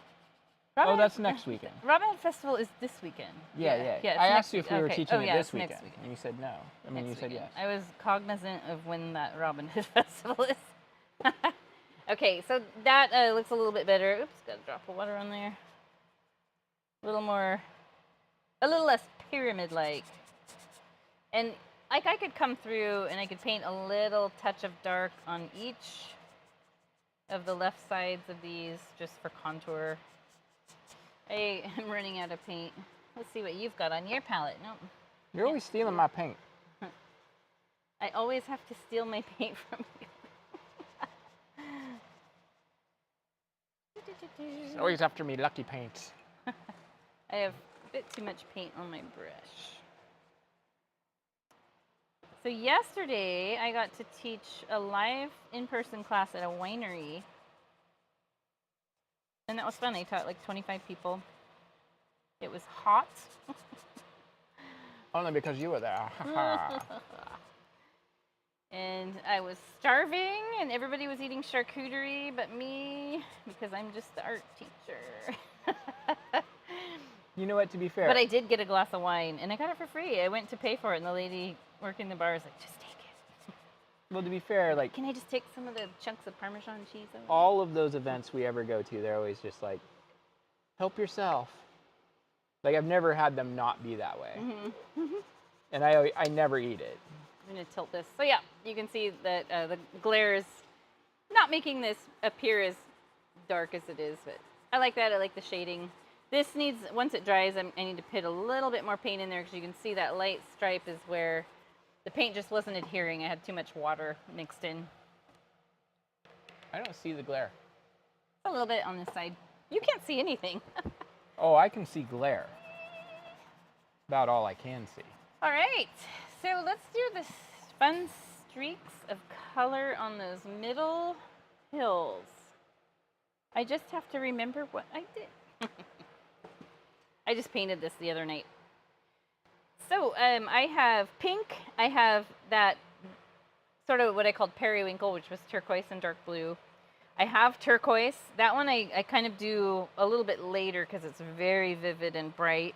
Robin Oh, that's Hood- next weekend. Robin Hood Festival is this weekend. Yeah. it's I next asked you if we week- were okay. teaching Oh, it yeah, this it's next weekend, weekend. and you said no. I mean, you Next said weekend. yes. I was cognizant of when that Robin Hood Festival is. Okay, so that looks a little bit better. Oops, got a drop of water on there. A little less pyramid-like. And like I could come through and I could paint a little touch of dark on each of the left sides of these just for contour. I am running out of paint. Let's see what you've got on your palette. Nope. You're always stealing my paint. I always have to steal my paint from you. She's always after me lucky paints. I have a bit too much paint on my brush. So yesterday I got to teach a live in-person class at a winery. And that was fun. I taught like 25 people. It was hot. Only because you were there. And I was starving, and everybody was eating charcuterie but me, because I'm just the art teacher. You know what? To be fair, But I did get a glass of wine, and I got it for free. I went to pay for it, and the lady working the bar was like, just take it. well, to be fair, like Can I just take some of the chunks of Parmesan cheese over? all of those events we ever go to, they're always just like, help yourself. Like I've never had them not be that way, and I never eat it. I'm going to tilt this. So yeah, you can see that the glare is not making this appear as dark as it is, but I like that. I like the shading. This needs, once it dries, I need to put a little bit more paint in there because you can see that light stripe is where the paint just wasn't adhering. I had too much water mixed in. I don't see the glare. A little bit on this side. You can't see anything. Oh, I can see glare. About all I can see. All right, so let's do this fun streaks of color on those middle hills. I just have to remember what I did. I just painted this the other night. So I have pink. I have that sort of what I called periwinkle, which was turquoise and dark blue. I have turquoise. That one I kind of do a little bit later because it's very vivid and bright.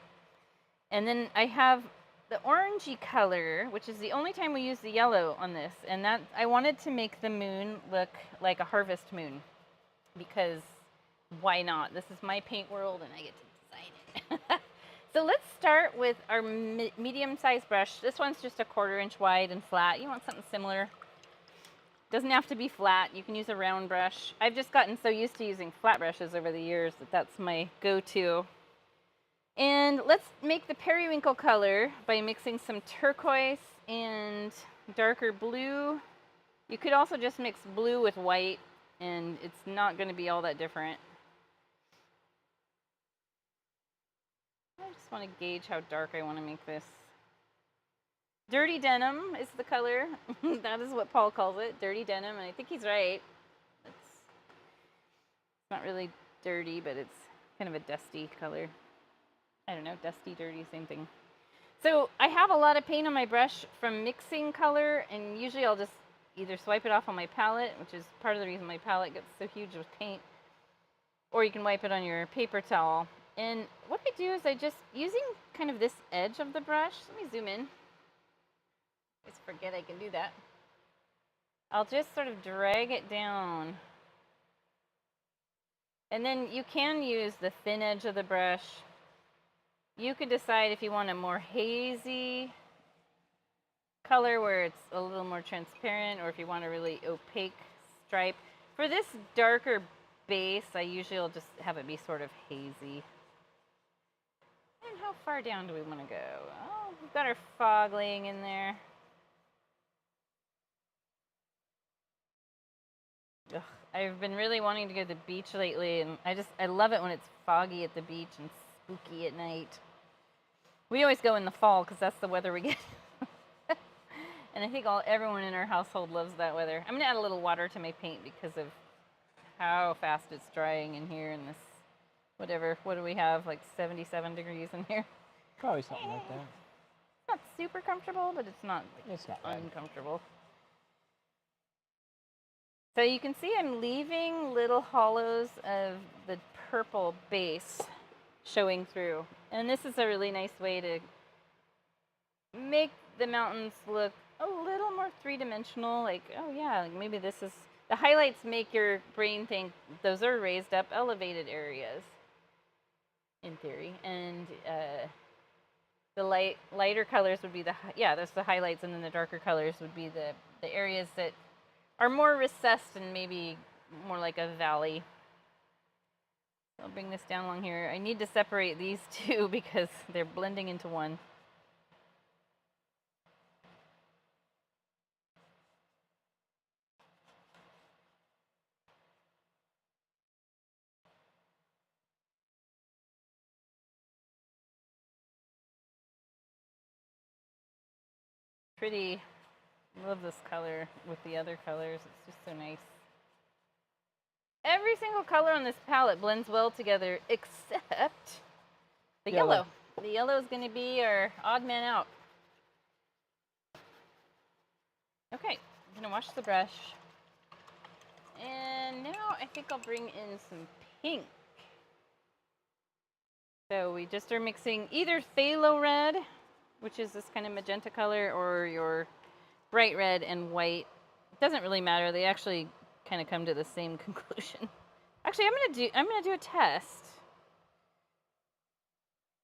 And then I have the orangey color, which is the only time we use the yellow on this. And that I wanted to make the moon look like a harvest moon because why not? This is my paint world and I get to design it. So let's start with our medium-sized brush. This one's just a 1/4 inch wide and flat. You want something similar. Doesn't have to be flat. You can use a round brush. I've just gotten so used to using flat brushes over the years that that's my go-to. And let's make the periwinkle color by mixing some turquoise and darker blue. You could also just mix blue with white, and it's not going to be all that different. I just want to gauge how dark I want to make this. Dirty denim is the color. That is what Paul calls it, dirty denim, and I think he's right. It's not really dirty, but it's kind of a dusty color. I don't know, dusty, dirty, same thing. So I have a lot of paint on my brush from mixing color, and usually I'll just either swipe it off on my palette, which is part of the reason my palette gets so huge with paint, or you can wipe it on your paper towel. And what I do is I just, using kind of this edge of the brush, let me zoom in. I just forget I can do that. I'll just sort of drag it down. And then you can use the thin edge of the brush. You could decide if you want a more hazy color where it's a little more transparent, or if you want a really opaque stripe. For this darker base, I usually will just have it be sort of hazy. And how far down do we want to go? Oh, we've got our fog laying in there. Ugh, I've been really wanting to go to the beach lately, and I love it when it's foggy at the beach and spooky at night. We always go in the fall because that's the weather we get. And I think everyone in our household loves that weather. I'm going to add a little water to my paint because of how fast it's drying in here in this, whatever, what do we have, like 77 degrees in here? Probably something like that. It's not super comfortable, but it's not bad. uncomfortable. So you can see I'm leaving little hollows of the purple base showing through. And this is a really nice way to make the mountains look a little more three-dimensional. Like, oh yeah, like maybe this is... The highlights make your brain think those are raised up, elevated areas, in theory. And the lighter colors would be that's the highlights, and then the darker colors would be the areas that are more recessed and maybe more like a valley. I'll bring this down along here. I need to separate these two because they're blending into one. Pretty. I love this color with the other colors. It's just so nice. Every single color on this palette blends well together except the yellow. The yellow is going to be our odd man out. Okay, I'm going to wash the brush. And now I think I'll bring in some pink. So we just are mixing either phthalo red, which is this kind of magenta color, or your bright red and white. It doesn't really matter. They actually kind of come to the same conclusion. Actually, I'm gonna do a test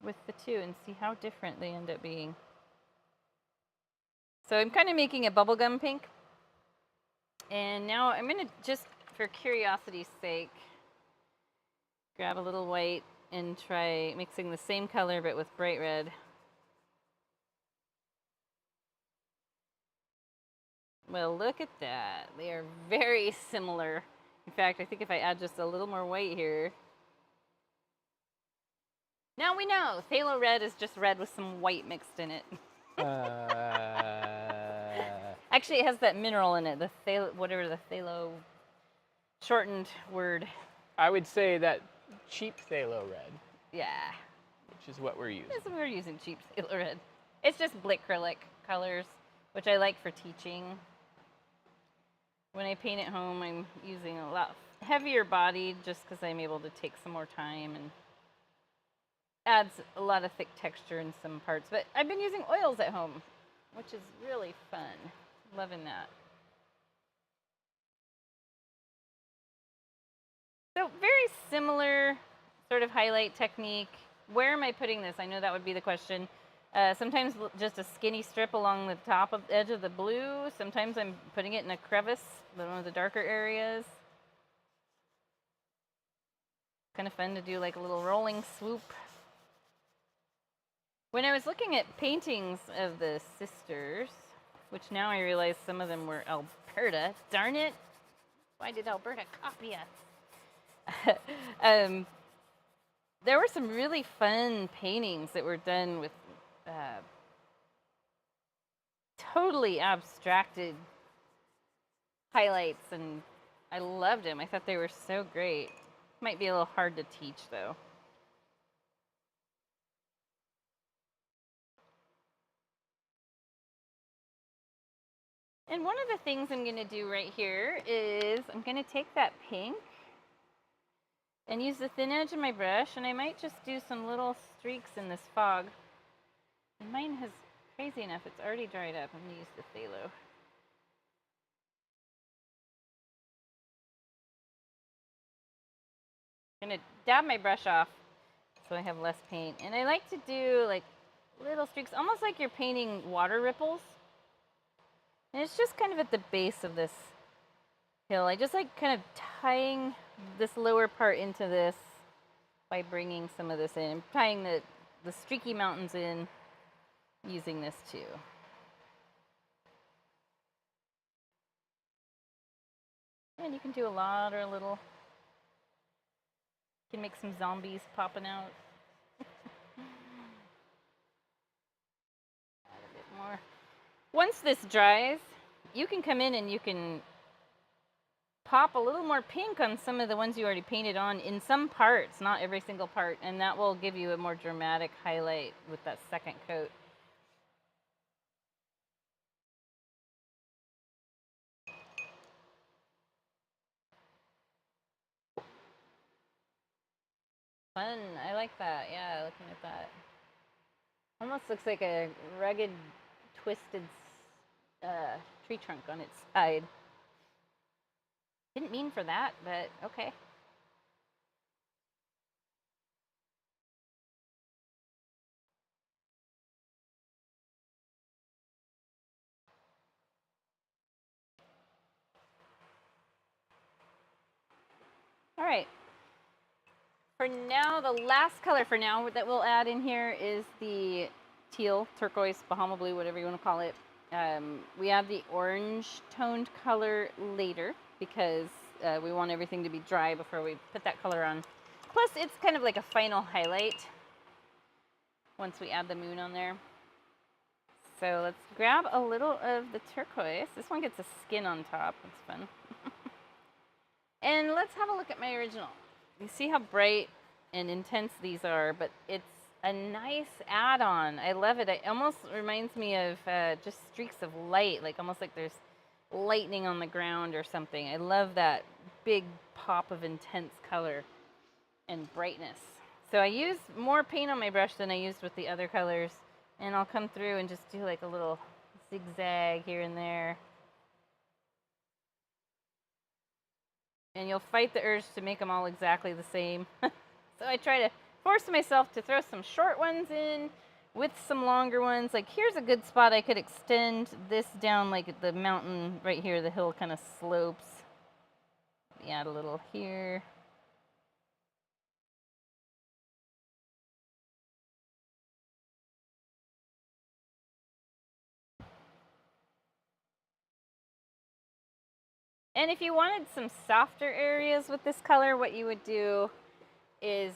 with the two and see how different they end up being. So I'm kind of making a bubblegum pink. And now I'm gonna, just for curiosity's sake, grab a little white and try mixing the same color but with bright red. Well, look at that. They are very similar. In fact, I think if I add just a little more white here. Now we know. Phthalo red is just red with some white mixed in it. Actually, it has that mineral in it. The phthalo, whatever the phthalo shortened word. I would say that cheap phthalo red. Yeah. Which is what we're using. We're using cheap phthalo red. It's just acrylic colors, which I like for teaching. When I paint at home, I'm using a lot heavier bodied just because I'm able to take some more time, and adds a lot of thick texture in some parts. But I've been using oils at home, which is really fun. Loving that. So very similar sort of highlight technique. Where am I putting this? I know that would be the question. Sometimes just a skinny strip along the top of the edge of the blue. Sometimes I'm putting it in a crevice, one of the darker areas. Kind of fun to do like a little rolling swoop. When I was looking at paintings of the sisters, which now I realize some of them were Alberta, darn it, why did Alberta copy us? There were some really fun paintings that were done with totally abstracted highlights, and I loved them. I thought they were so great. Might be a little hard to teach though. And one of the things I'm going to do right here is I'm going to take that pink and use the thin edge of my brush, and I might just do some little streaks in this fog. And mine has, crazy enough, it's already dried up. I'm going to use the phthalo. I'm going to dab my brush off so I have less paint. And I like to do like little streaks, almost like you're painting water ripples. And it's just kind of at the base of this hill. I just like kind of tying this lower part into this by bringing some of this in. I'm tying the streaky mountains in using this too. And you can do a lot or a little. You can make some zombies popping out. Add a bit more. Once this dries, you can come in and you can pop a little more pink on some of the ones you already painted on in some parts, not every single part, and that will give you a more dramatic highlight with that second coat. Fun. I like that. Yeah, looking at that. Almost looks like a rugged, twisted tree trunk on its side. Didn't mean for that, but okay. All right. For now, the last color for now that we'll add in here is the teal, turquoise, Bahama blue, whatever you want to call it. We add the orange toned color later because we want everything to be dry before we put that color on. Plus, it's kind of like a final highlight once we add the moon on there. So let's grab a little of the turquoise. This one gets a skin on top. That's fun. And let's have a look at my original. You see how bright and intense these are, but it's a nice add-on. I love it. It almost reminds me of just streaks of light, like almost like there's lightning on the ground or something. I love that big pop of intense color and brightness. So I use more paint on my brush than I used with the other colors, and I'll come through and just do like a little zigzag here and there. And you'll fight the urge to make them all exactly the same. So I try to force myself to throw some short ones in with some longer ones. Like here's a good spot I could extend this down, like the mountain right here, the hill kind of slopes. Add a little here. And if you wanted some softer areas with this color, what you would do is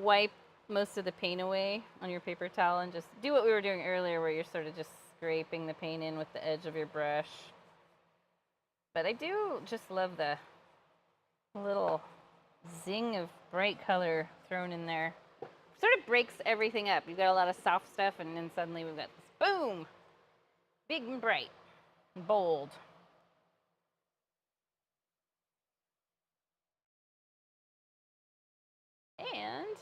wipe most of the paint away on your paper towel and just do what we were doing earlier where you're sort of just scraping the paint in with the edge of your brush. But I do just love the little zing of bright color thrown in there. Sort of breaks everything up. You've got a lot of soft stuff and then suddenly we've got this boom, big and bright, and bold. And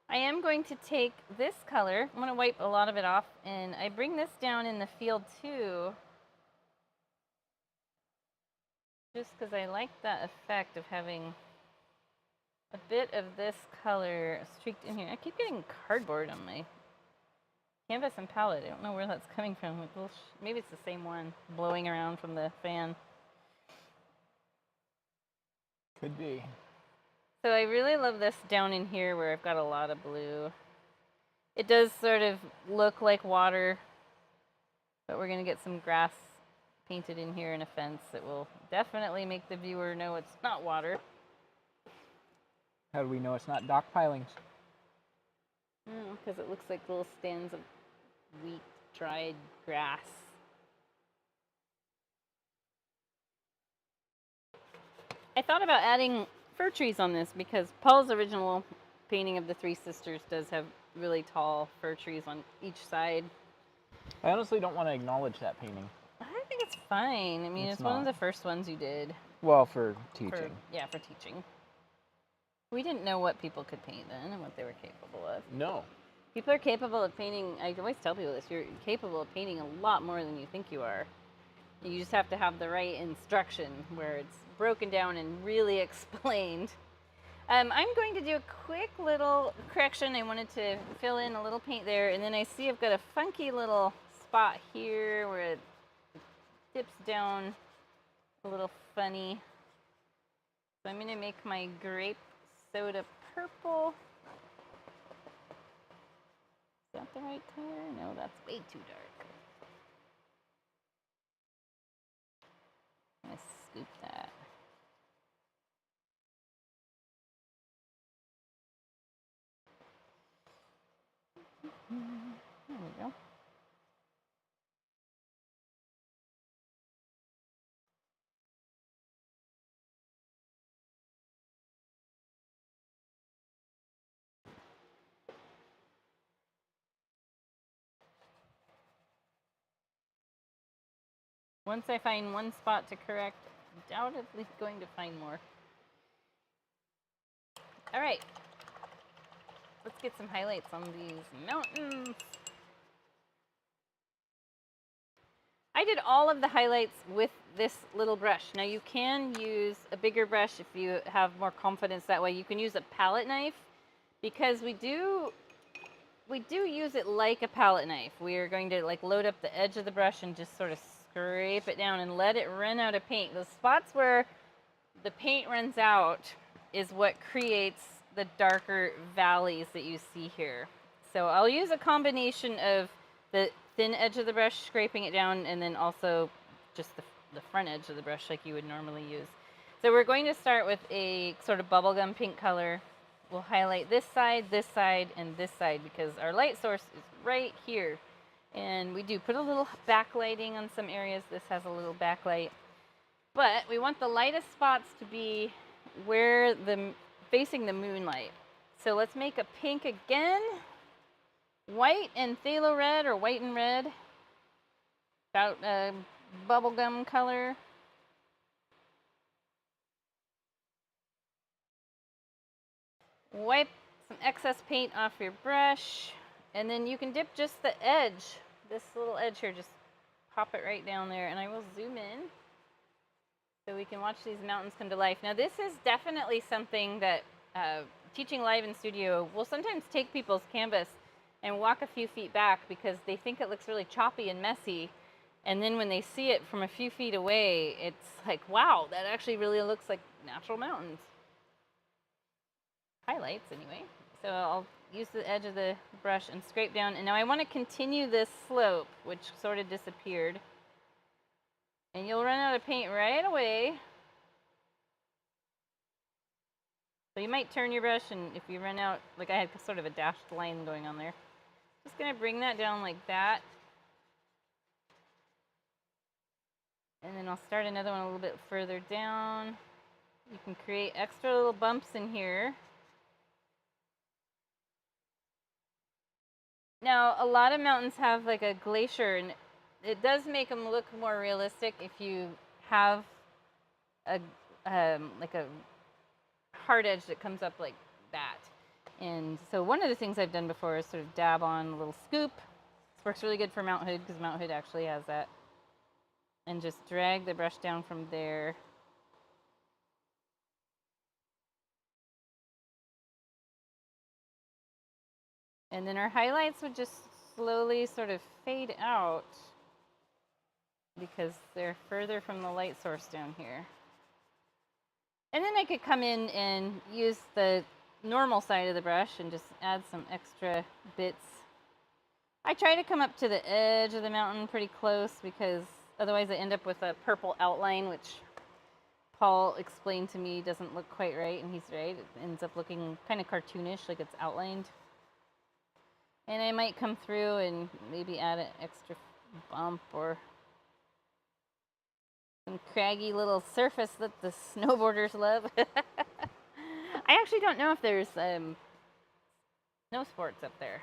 I am going to take this color, I'm going to wipe a lot of it off, and I bring this down in the field too, just because I like that effect of having a bit of this color streaked in here. I keep getting cardboard on my canvas and palette. I don't know where that's coming from. Maybe it's the same one blowing around from the fan. Could be. So I really love this down in here where I've got a lot of blue. It does sort of look like water, but we're going to get some grass painted in here and a fence that will definitely make the viewer know it's not water. How do we know it's not dock pilings? Because it looks like little stands of wheat dried grass. I thought about adding fir trees on this because Paul's original painting of the Three Sisters does have really tall fir trees on each side. I honestly don't want to acknowledge that painting. I think that's fine. I mean, it's one of the first ones you did. Well, for teaching. For teaching. We didn't know what people could paint then and what they were capable of. No. People are capable of painting, I always tell people this, you're capable of painting a lot more than you think you are. You just have to have the right instruction where it's broken down and really explained. I'm going to do a quick little correction. I wanted to fill in a little paint there, and then I see I've got a funky little spot here where it dips down a little funny. So I'm going to make my grape soda purple. Is that the right color? No, that's way too dark. I'm going to scoop that. There we go. Once I find one spot to correct, I'm undoubtedly going to find more. All right, let's get some highlights on these mountains. I did all of the highlights with this little brush. Now you can use a bigger brush if you have more confidence that way. You can use a palette knife because we do use it like a palette knife. We are going to like load up the edge of the brush and just sort of scrape it down and let it run out of paint. The spots where the paint runs out is what creates the darker valleys that you see here. So I'll use a combination of the thin edge of the brush, scraping it down, and then also just the front edge of the brush like you would normally use. So we're going to start with a sort of bubblegum pink color. We'll highlight this side, and this side because our light source is right here. And we do put a little backlighting on some areas. This has a little backlight. But we want the lightest spots to be where facing the moonlight. So let's make a pink again. White and phthalo red, or white and red. About a bubblegum color. Wipe some excess paint off your brush. And then you can dip just the edge, this little edge here, just pop it right down there. And I will zoom in so we can watch these mountains come to life. Now this is definitely something that teaching live in studio will sometimes take people's canvas and walk a few feet back because they think it looks really choppy and messy. And then when they see it from a few feet away, it's like, wow, that actually really looks like natural mountains. Highlights anyway. So I'll use the edge of the brush and scrape down. And now I want to continue this slope, which sort of disappeared. And you'll run out of paint right away. So you might turn your brush, and if you run out, like I had sort of a dashed line going on there. Just going to bring that down like that. And then I'll start another one a little bit further down. You can create extra little bumps in here. Now, a lot of mountains have like a glacier, and it does make them look more realistic if you have a like a hard edge that comes up like that. And so one of the things I've done before is sort of dab on a little scoop. This works really good for Mount Hood because Mount Hood actually has that. And just drag the brush down from there. And then our highlights would just slowly sort of fade out because they're further from the light source down here. And then I could come in and use the normal side of the brush and just add some extra bits. I try to come up to the edge of the mountain pretty close because otherwise I end up with a purple outline, which Paul explained to me doesn't look quite right, and he's right. It ends up looking kind of cartoonish, like it's outlined. And I might come through and maybe add an extra bump or some craggy little surface that the snowboarders love. I actually don't know if there's snow sports up there.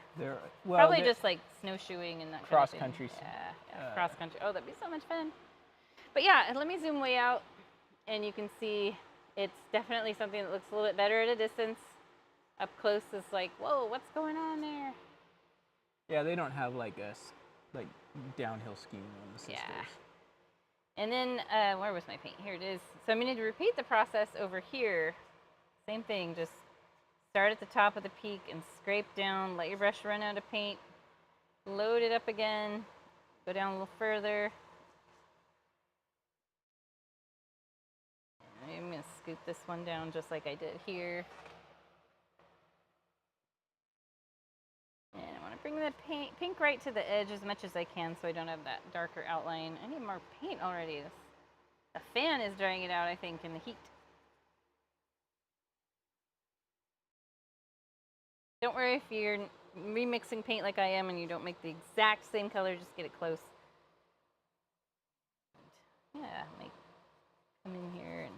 Probably just like snowshoeing and that cross kind of thing. country. Yeah, cross country. Oh, that'd be so much fun. But yeah, let me zoom way out, and you can see it's definitely something that looks a little bit better at a distance. Up close, it's like, whoa, what's going on there? Yeah, they don't have like a like downhill skiing on the sisters. Yeah. And then, where was my paint? Here it is. So I'm going to repeat the process over here. Same thing, just start at the top of the peak and scrape down, let your brush run out of paint, load it up again, go down a little further. I'm going to scoop this one down just like I did here. And I want to bring the pink right to the edge as much as I can so I don't have that darker outline. I need more paint already. The fan is drying it out, I think, in the heat. Don't worry if you're remixing paint like I am and you don't make the exact same color, just get it close. Yeah, like come in here and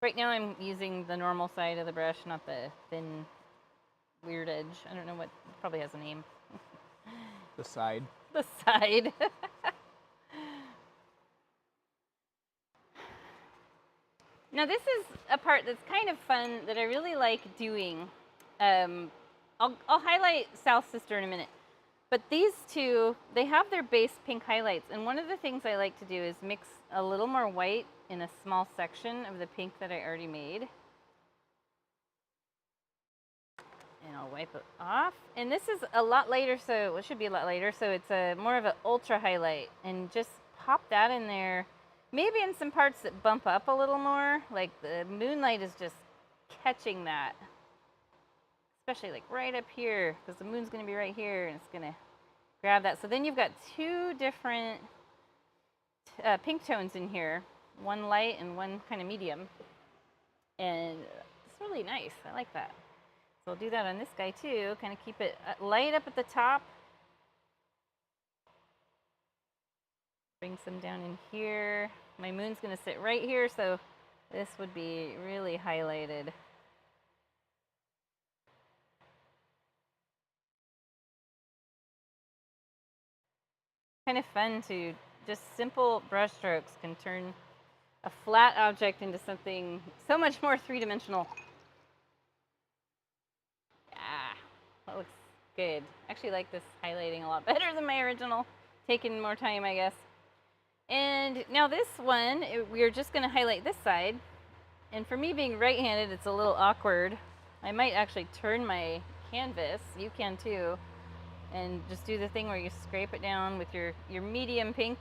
right now I'm using the normal side of the brush, not the thin weird edge. I don't know what, probably has a name. The side. The side. Now this is a part that's kind of fun that I really like doing. I'll highlight South Sister in a minute. But these two, they have their base pink highlights. And one of the things I like to do is mix a little more white in a small section of the pink that I already made. And I'll wipe it off. And this is a lot lighter, so well, it should be a lot lighter. So it's a more of an ultra highlight. And just pop that in there. Maybe in some parts that bump up a little more. Like the moonlight is just catching that. Especially like right up here, because the moon's going to be right here, and it's going to grab that. So then you've got two different pink tones in here, one light and one kind of medium. And it's really nice. I like that. So I'll do that on this guy too, kind of keep it light up at the top. Bring some down in here. My moon's going to sit right here, so this would be really highlighted. Kind of fun to just simple brush strokes can turn a flat object into something so much more three-dimensional. Yeah, that looks good. Actually like this highlighting a lot better than my original. Taking more time, I guess. And now this one, we're just going to highlight this side. And for me being right-handed, it's a little awkward. I might actually turn my canvas. You can too. And just do the thing where you scrape it down with your medium pink.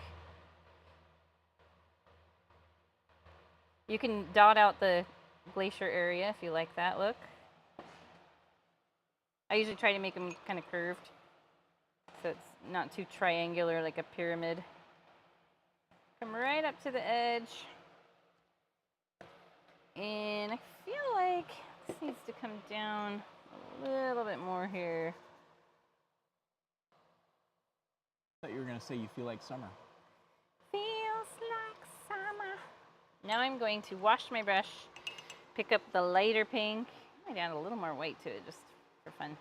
You can dot out the glacier area if you like that look. I usually try to make them kind of curved, so it's not too triangular like a pyramid. Come right up to the edge. And I feel like this needs to come down a little bit more here. I thought you were going to say you feel like summer. Feels like summer. Now I'm going to wash my brush, pick up the lighter pink. I might add a little more white to it just for fun.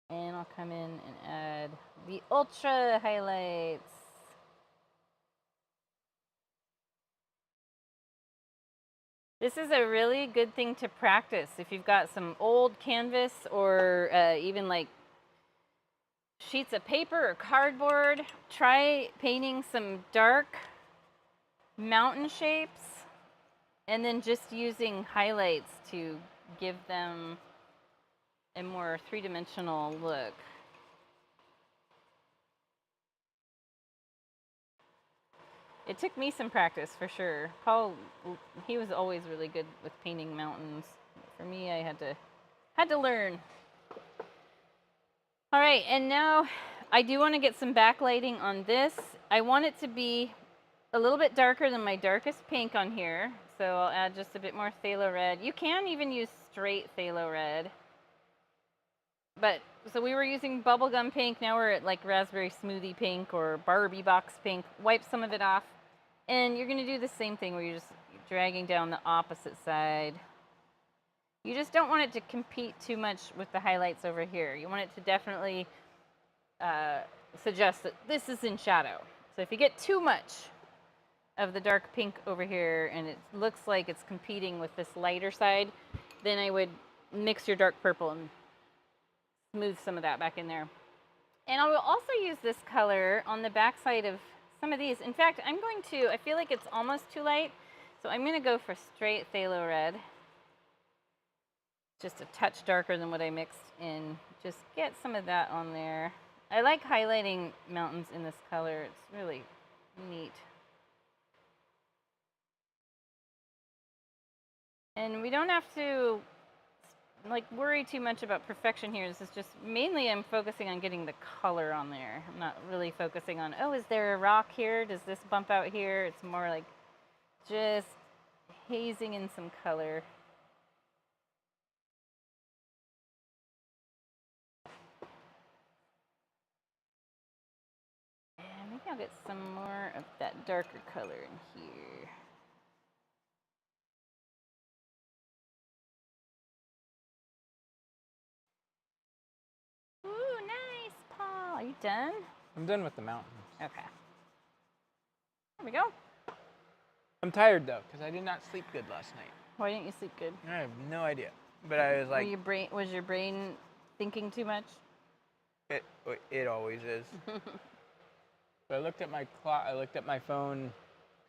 And I'll come in and add the ultra highlights. This is a really good thing to practice if you've got some old canvas or even like sheets of paper or cardboard. Try painting some dark mountain shapes and then just using highlights to give them a more three-dimensional look. It took me some practice for sure. Paul, he was always really good with painting mountains. For me, I had to learn. All right, and now I do want to get some backlighting on this. I want it to be a little bit darker than my darkest pink on here, so I'll add just a bit more phthalo red. You can even use straight phthalo red. But, so we were using bubblegum pink, now we're at like raspberry smoothie pink or Barbie box pink. Wipe some of it off. And you're going to do the same thing where you're just dragging down the opposite side. You just don't want it to compete too much with the highlights over here. You want it to definitely suggests that this is in shadow. So if you get too much of the dark pink over here and it looks like it's competing with this lighter side, then I would mix your dark purple and smooth some of that back in there. And I will also use this color on the back side of some of these. In fact, I'm going to, I feel like it's almost too light, so I'm going to go for straight phthalo red. Just a touch darker than what I mixed in. Just get some of that on there. I like highlighting mountains in this color. It's really neat. And we don't have to like worry too much about perfection here. This is just mainly I'm focusing on getting the color on there. I'm not really focusing on, oh, is there a rock here? Does this bump out here? It's more like just hazing in some color. And maybe I'll get some more of that darker color in here. Ooh, nice, Paul. Are you done? I'm done with the mountains. Okay. There we go. I'm tired though, because I did not sleep good last night. Why didn't you sleep good? I have no idea. But I was like... Was your brain thinking too much? It always is. But I looked at my clock, I looked at my phone,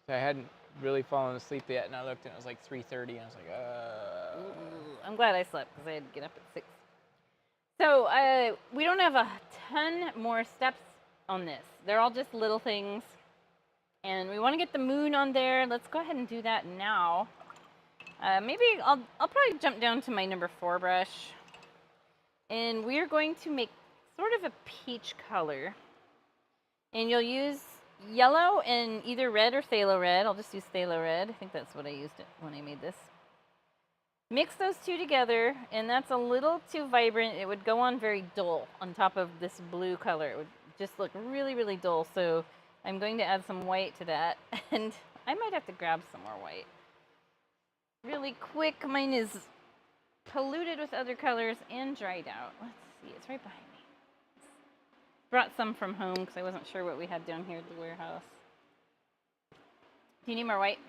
because I hadn't really fallen asleep yet, and I looked and it was like 3:30, and I was like, Ooh, I'm glad I slept, because I had to get up at 6. So we don't have a ton more steps on this. They're all just little things. And we want to get the moon on there. Let's go ahead and do that now. Maybe I'll probably jump down to my number 4 brush. And we are going to make sort of a peach color. And you'll use yellow and either red or phthalo red. I'll just use phthalo red. I think that's what I used it when I made this. Mix those two together, and that's a little too vibrant. It would go on very dull on top of this blue color. It would just look really, really dull. So I'm going to add some white to that, and I might have to grab some more white. Really quick, mine is polluted with other colors and dried out. Let's see, it's right behind me. Brought some from home because I wasn't sure what we had down here at the warehouse. Do you need more white?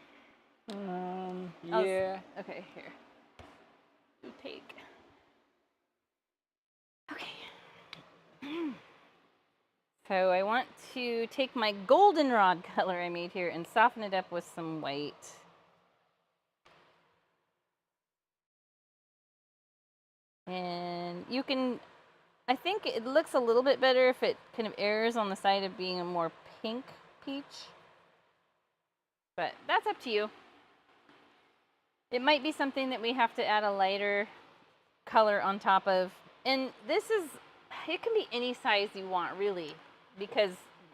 yeah. Okay, here. You take. Okay. So I want to take my goldenrod color I made here and soften it up with some white. And you can, I think it looks a little bit better if it kind of errs on the side of being a more pink peach. But that's up to you. It might be something that we have to add a lighter color on top of. And this is, it can be any size you want, really, because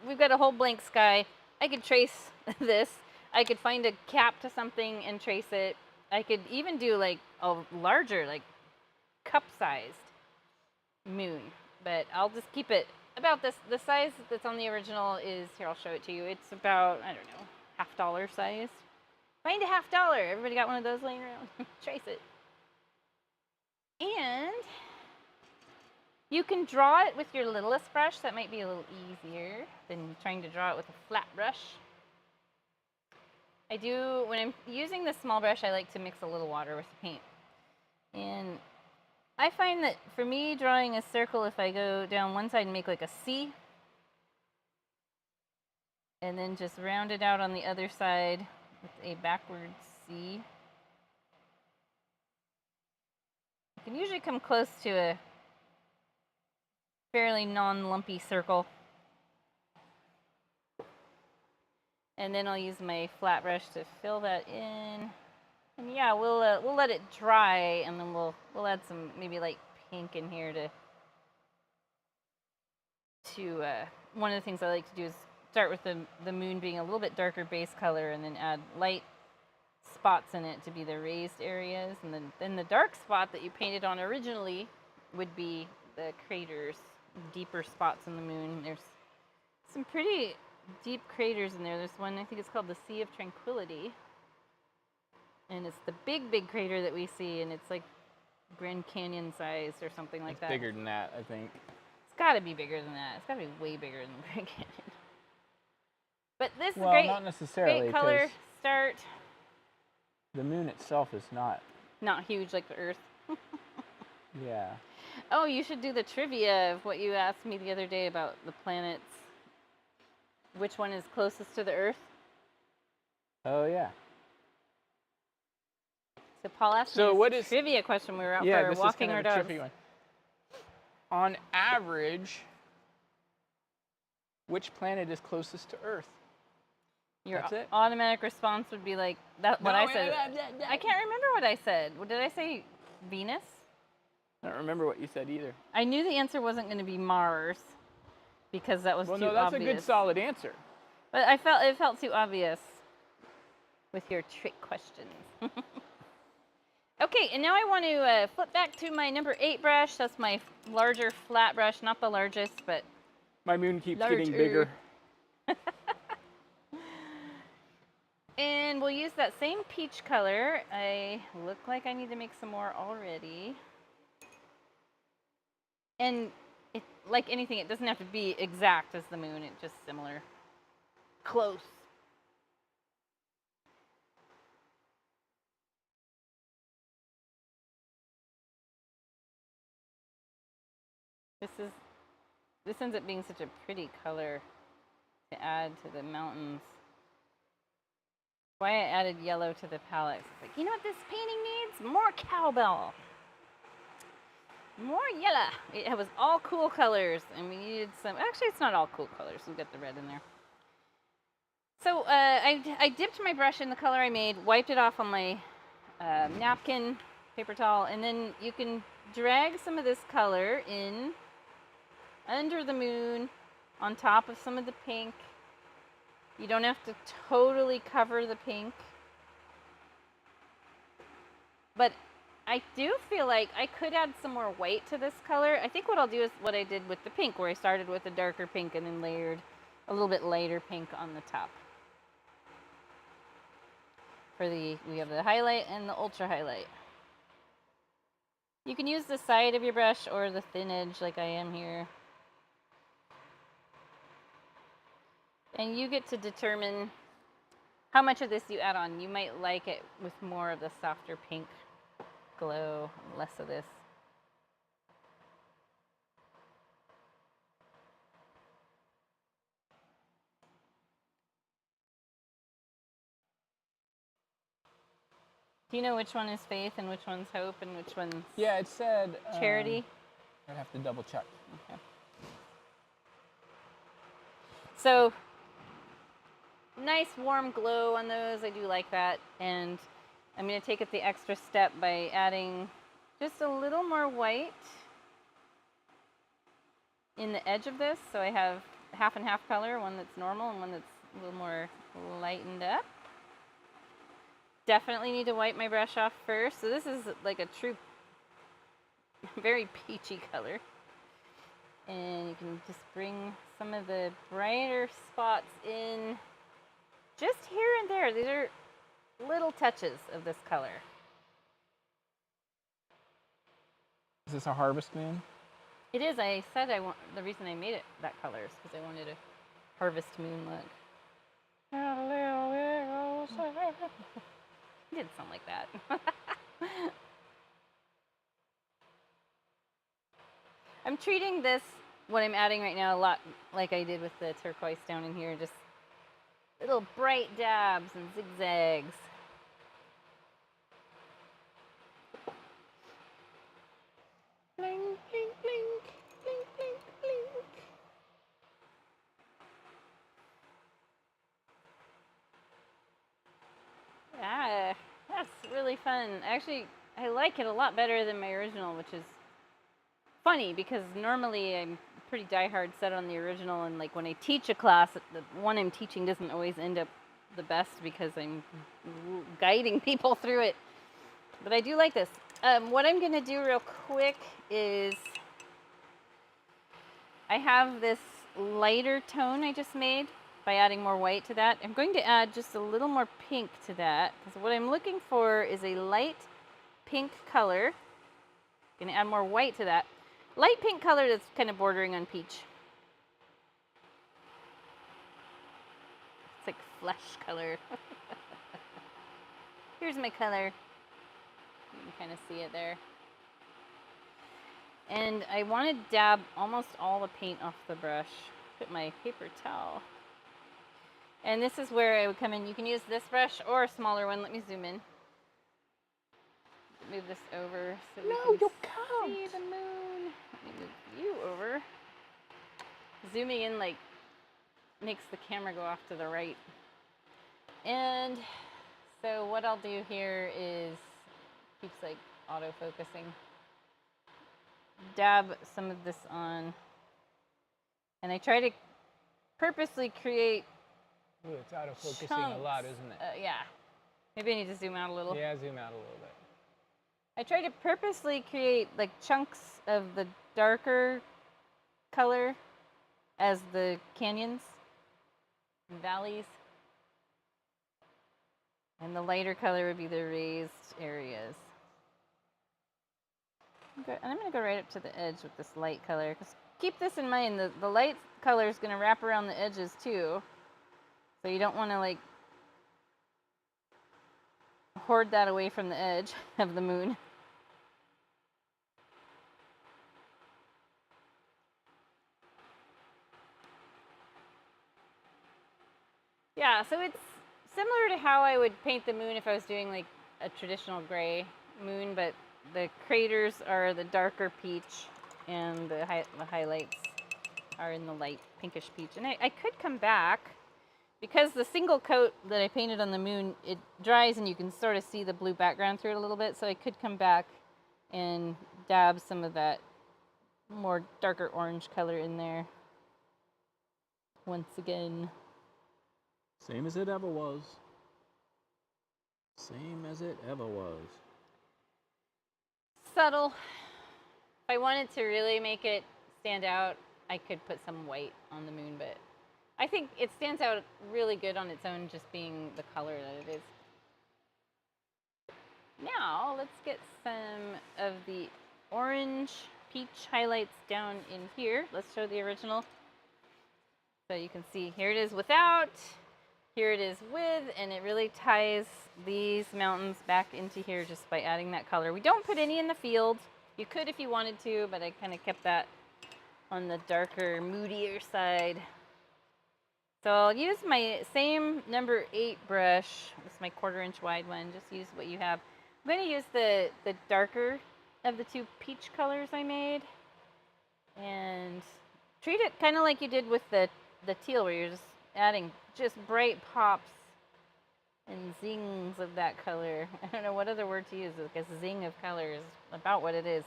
we've got a whole blank sky. I could trace this. I could find a cap to something and trace it. I could even do like a larger, like cup-sized moon. But I'll just keep it about this. The size that's on the original is, here, I'll show it to you. It's about, I don't know, $50 size. Find a $50. Everybody got one of those laying around? Trace it. And you can draw it with your littlest brush. That might be a little easier than trying to draw it with a flat brush. I do, when I'm using this small brush, I like to mix a little water with the paint. And I find that for me, drawing a circle, if I go down one side and make like a C, and then just round it out on the other side with a backwards C. You can usually come close to a fairly non-lumpy circle. And then I'll use my flat brush to fill that in. And yeah, we'll let it dry, and then we'll add some maybe light pink in here to one of the things I like to do is start with the moon being a little bit darker base color, and then add light spots in it to be the raised areas, and then the dark spot that you painted on originally would be the craters, deeper spots in the moon. There's some pretty deep craters in there. There's one, I think it's called the Sea of Tranquility, and it's the big crater that we see, and it's like Grand Canyon sized or something like that. Bigger than that, I think. It's got to be bigger than that. It's got to be way bigger than the Grand Canyon. But this is Well, great. not necessarily. Great color 'cause start. the moon itself is not. Not huge like the Earth. Yeah. Oh, you should do the trivia of what you asked me the other day about the planets. Which one is closest to the Earth? Oh yeah. So Paul asked So me what this is trivia question. We were out Yeah, for this walking is our kind of a dogs. tricky one. On average, which planet is closest to Earth? Your That's it? automatic response would be like that. What No, I said. I can't remember what I said. Did I say Venus? I don't remember what you said either. I knew the answer wasn't going to be Mars because that was Well, too no, that's obvious. a good solid answer. But it felt too obvious with your trick questions. Okay, and now I want to flip back to my number 8 brush. That's my larger flat brush, not the largest, but My moon keeps larger. getting bigger. And we'll use that same peach color. I look like I need to make some more already. And it, like anything, it doesn't have to be exact as the moon. It's just similar. Close. This ends up being such a pretty color to add to the mountains. Why I added yellow to the palette. It's like, you know what this painting needs? More cowbell. More yellow. It was all cool colors, and we needed some. Actually, it's not all cool colors. We'll get the red in there. So I dipped my brush in the color I made, wiped it off on my napkin, paper towel, and then you can drag some of this color in under the moon, on top of some of the pink. You don't have to totally cover the pink. But I do feel like I could add some more white to this color. I think what I'll do is what I did with the pink, where I started with a darker pink and then layered a little bit lighter pink on the top. We have the highlight and the ultra highlight. You can use the side of your brush or the thin edge like I am here. And you get to determine how much of this you add on. You might like it with more of the softer pink glow, less of this. Do you know which one is faith and which one's hope and which one's Yeah, it said charity? I'd have to double check. Okay. So, nice warm glow on those. I do like that. And I'm going to take it the extra step by adding just a little more white in the edge of this. So I have half and half color, one that's normal and one that's a little more lightened up. Definitely need to wipe my brush off first. So this is like a true, very peachy color. And you can just bring some of the brighter spots in just here and there. These are little touches of this color. Is this a harvest moon? It is. I said the reason I made it that color is because I wanted a harvest moon look. It did sound like that. I'm treating this, what I'm adding right now, a lot like I did with the turquoise down in here. Just little bright dabs and zigzags. Blink, blink, blink, blink, blink, blink. Ah, that's really fun. Actually, I like it a lot better than my original, which is funny because normally I'm pretty diehard set on the original, and like when I teach a class, the one I'm teaching doesn't always end up the best because I'm guiding people through it. But I do like this. What I'm going to do real quick is I have this lighter tone I just made by adding more white to that. I'm going to add just a little more pink to that because what I'm looking for is a light pink color. I'm going to add more white to that. light pink color that's kind of bordering on peach. It's like flesh color. Here's my color. You can kind of see it there. And I want to dab almost all the paint off the brush. Put my paper towel. And this is where I would come in. You can use this brush or a smaller one. Let me zoom in. Move this over so we can see the moon. Let me move you over. Zooming in like makes the camera go off to the right. And so what I'll do here is keeps like auto-focusing. Dab some of this on. And I try to purposely create Ooh, it's auto-focusing chunks. a lot, isn't it? Yeah. Maybe I need to zoom out a little. Yeah, zoom out a little bit. I try to purposely create like chunks of the darker color as the canyons and valleys. And the lighter color would be the raised areas. And I'm going to go right up to the edge with this light color. Because keep this in mind, the light color is going to wrap around the edges too. So you don't want to like hoard that away from the edge of the moon. Yeah, so it's similar to how I would paint the moon if I was doing like a traditional gray moon, but the craters are the darker peach and the highlights are in the light pinkish peach. And I could come back, because the single coat that I painted on the moon, it dries and you can sort of see the blue background through it a little bit, so I could come back and dab some of that more darker orange color in there once again. Same as it ever was. Same as it ever was. Subtle. If I wanted to really make it stand out, I could put some white on the moon, but I think it stands out really good on its own, just being the color that it is. Now, let's get some of the orange peach highlights down in here. Let's show the original. So you can see here it is without, here it is with, and it really ties these mountains back into here just by adding that color. We don't put any in the field. You could if you wanted to, but I kind of kept that on the darker, moodier side. So I'll use my same number 8 brush. This is my 1/4 inch wide one. Just use what you have. I'm going to use the darker of the 2 peach colors I made. And treat it kind of like you did with the teal, where you're just adding just bright pops and zings of that color. I don't know what other word to use. Like a zing of color is about what it is.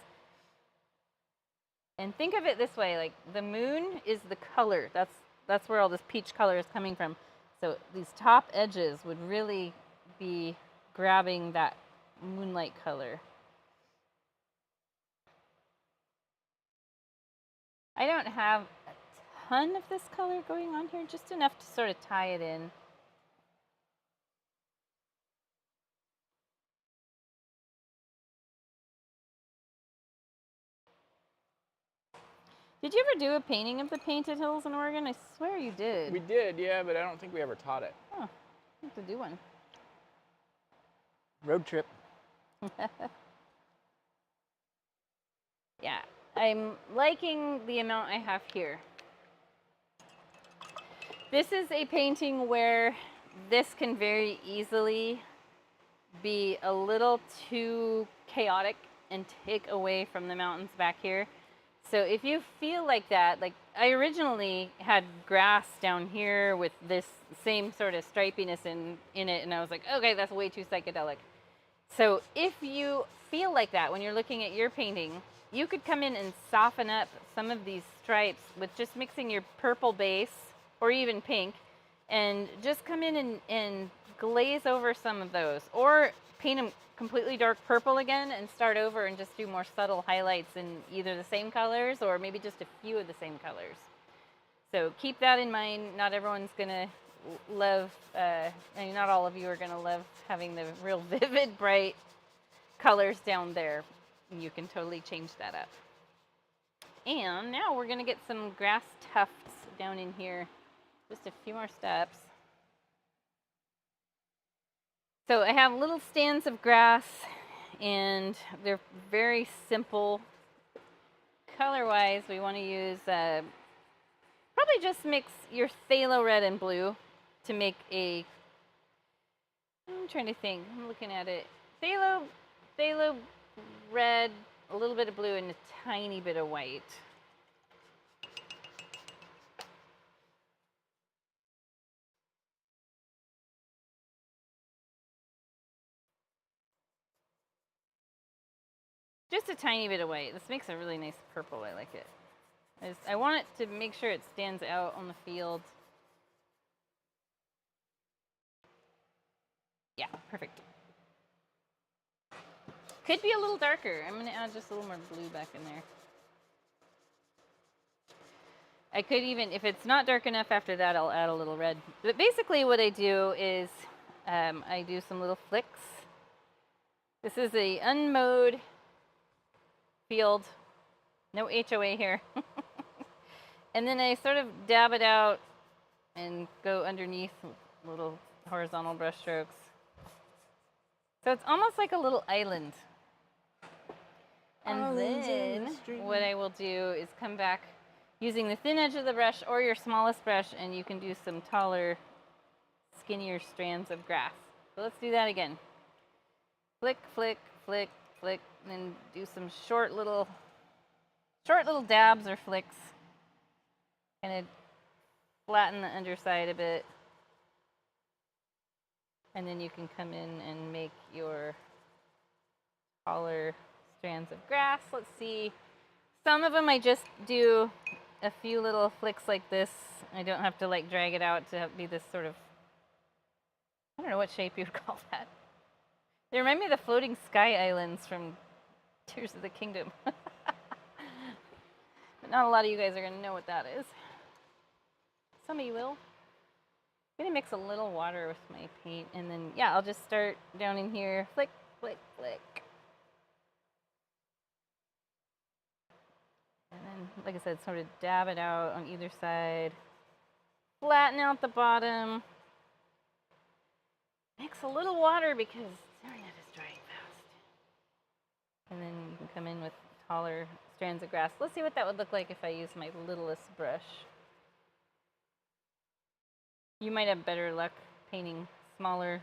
And think of it this way, like the moon is the color. That's where all this peach color is coming from. So these top edges would really be grabbing that moonlight color. I don't have a ton of this color going on here, just enough to sort of tie it in. Did you ever do a painting of the Painted Hills in Oregon? I swear you did. We did, yeah, but I don't think we ever taught it. Oh, I have to do one. Road trip. Yeah, I'm liking the amount I have here. This is a painting where this can very easily be a little too chaotic and take away from the mountains back here. So if you feel like that, like I originally had grass down here with this same sort of stripiness in it, and I was like, okay, that's way too psychedelic. So if you feel like that when you're looking at your painting, you could come in and soften up some of these stripes with just mixing your purple base or even pink, and just come in and glaze over some of those, or paint them completely dark purple again and start over and just do more subtle highlights in either the same colors or maybe just a few of the same colors. So keep that in mind. Not everyone's gonna love, not all of you are gonna love having the real vivid, bright colors down there. You can totally change that up. And now we're gonna get some grass tufts down in here. Just a few more steps. So I have little stands of grass, and they're very simple. Color-wise, we want to use probably just mix your phthalo red and blue to make a. I'm trying to think. I'm looking at it. Phthalo red, a little bit of blue, and a tiny bit of white. Just a tiny bit of white. This makes a really nice purple. I like it. I want it to make sure it stands out on the field. Yeah, perfect. Could be a little darker. I'm going to add just a little more blue back in there. I could even, if it's not dark enough after that, I'll add a little red. But basically what I do is I do some little flicks. This is a unmowed field. No HOA here. And then I sort of dab it out and go underneath little horizontal brush strokes. So it's almost like a little island. And then what I will do is come back using the thin edge of the brush or your smallest brush, and you can do some taller, skinnier strands of grass. So let's do that again. Flick, flick, flick, flick, and then do some short little dabs or flicks. Kind of flatten the underside a bit. And then you can come in and make your taller strands of grass. Let's see. Some of them I just do a few little flicks like this. I don't have to like drag it out to be this sort of, I don't know what shape you'd call that. They remind me of the floating sky islands from Tears of the Kingdom. But not a lot of you guys are going to know what that is. Some of you will. I'm going to mix a little water with my paint, and then, yeah, I'll just start down in here. Flick, flick, flick. And then, like I said, sort of dab it out on either side. Flatten out the bottom. Mix a little water because darn, that is drying fast. And then you can come in with taller strands of grass. Let's see what that would look like if I use my littlest brush. You might have better luck painting smaller,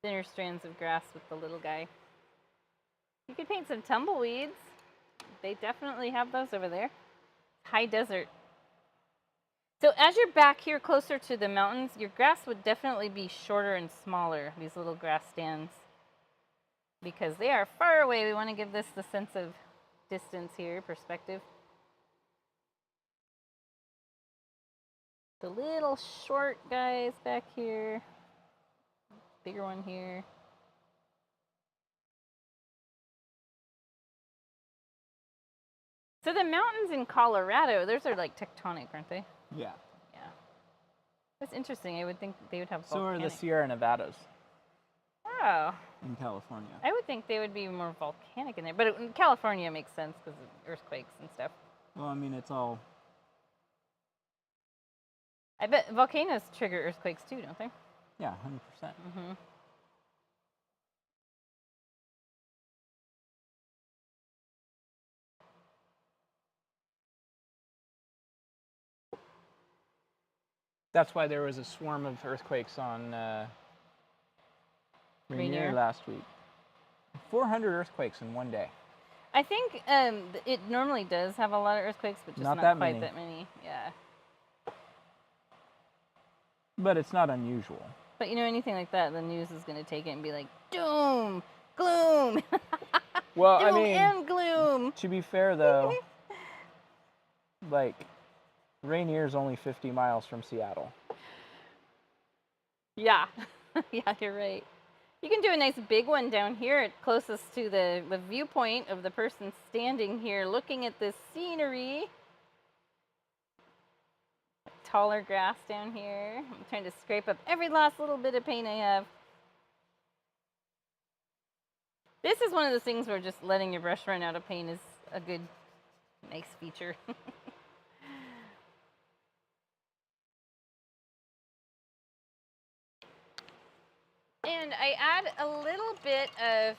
thinner strands of grass with the little guy. You could paint some tumbleweeds. They definitely have those over there. High desert. So as you're back here closer to the mountains, your grass would definitely be shorter and smaller, these little grass stands, because they are far away. We want to give this the sense of distance here, perspective. The little short guys back here, bigger one here. So the mountains in Colorado, those are like tectonic, aren't they? Yeah. Yeah. That's interesting. I would think they would have So are volcanic. the Sierra Nevadas Oh. in California. I would think they would be more volcanic in there. But in California makes sense because of earthquakes and stuff. Well, I mean, it's all... I bet volcanoes trigger earthquakes too, don't they? Yeah, 100%. Mm-hmm. That's why there was a swarm of earthquakes on Rainier last week. 400 earthquakes in one day. I think it normally does have a lot of earthquakes, but just not that quite many. that many. Yeah. But it's not unusual. But you know, anything like that, the news is going to take it and be like, doom, gloom. Well, doom I mean, and gloom. to be fair though, like, Rainier's only 50 miles from Seattle. Yeah. Yeah, you're right. You can do a nice big one down here, closest to the viewpoint of the person standing here looking at this scenery. Taller grass down here. I'm trying to scrape up every last little bit of paint I have. This is one of those things where just letting your brush run out of paint is a good Nice feature. And I add a little bit of,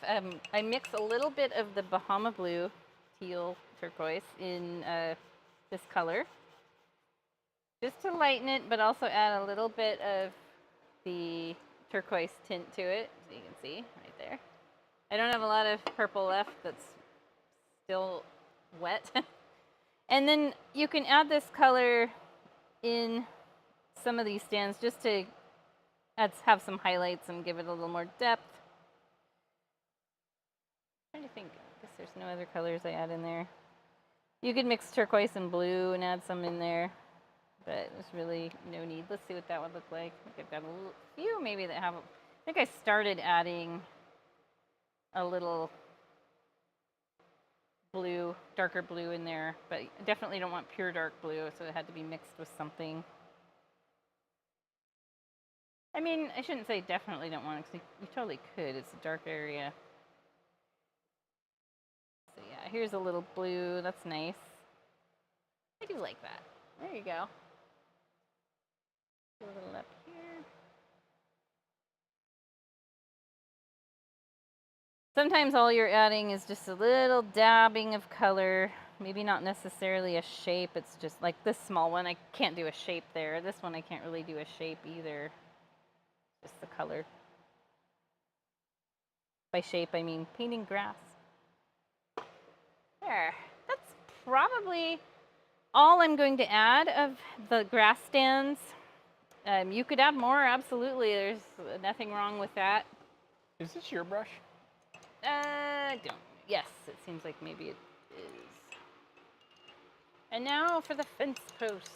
I mix a little bit of the Bahama Blue, teal turquoise in this color. Just to lighten it, but also add a little bit of the turquoise tint to it, so you can see right there. I don't have a lot of purple left that's still wet. And then you can add this color in some of these stands just to have some highlights and give it a little more depth. I'm trying to think, I guess there's no other colors I add in there. You could mix turquoise and blue and add some in there, but there's really no need. Let's see what that would look like. I think I've got a few maybe that have, I think I started adding a little blue, darker blue in there, but I definitely don't want pure dark blue, so it had to be mixed with something. I mean, I shouldn't say definitely don't want it, because you totally could. It's a dark area. So yeah, here's a little blue. That's nice. I do like that. There you go. A little up here. Sometimes all you're adding is just a little dabbing of color. Maybe not necessarily a shape. It's just like this small one. I can't do a shape there. This one I can't really do a shape either. Just the color. By shape, I mean painting grass. There. That's probably all I'm going to add of the grass stands. You could add more, absolutely. There's nothing wrong with that. Is this your brush? Don't. Yes, it seems like maybe it is. And now for the fence posts.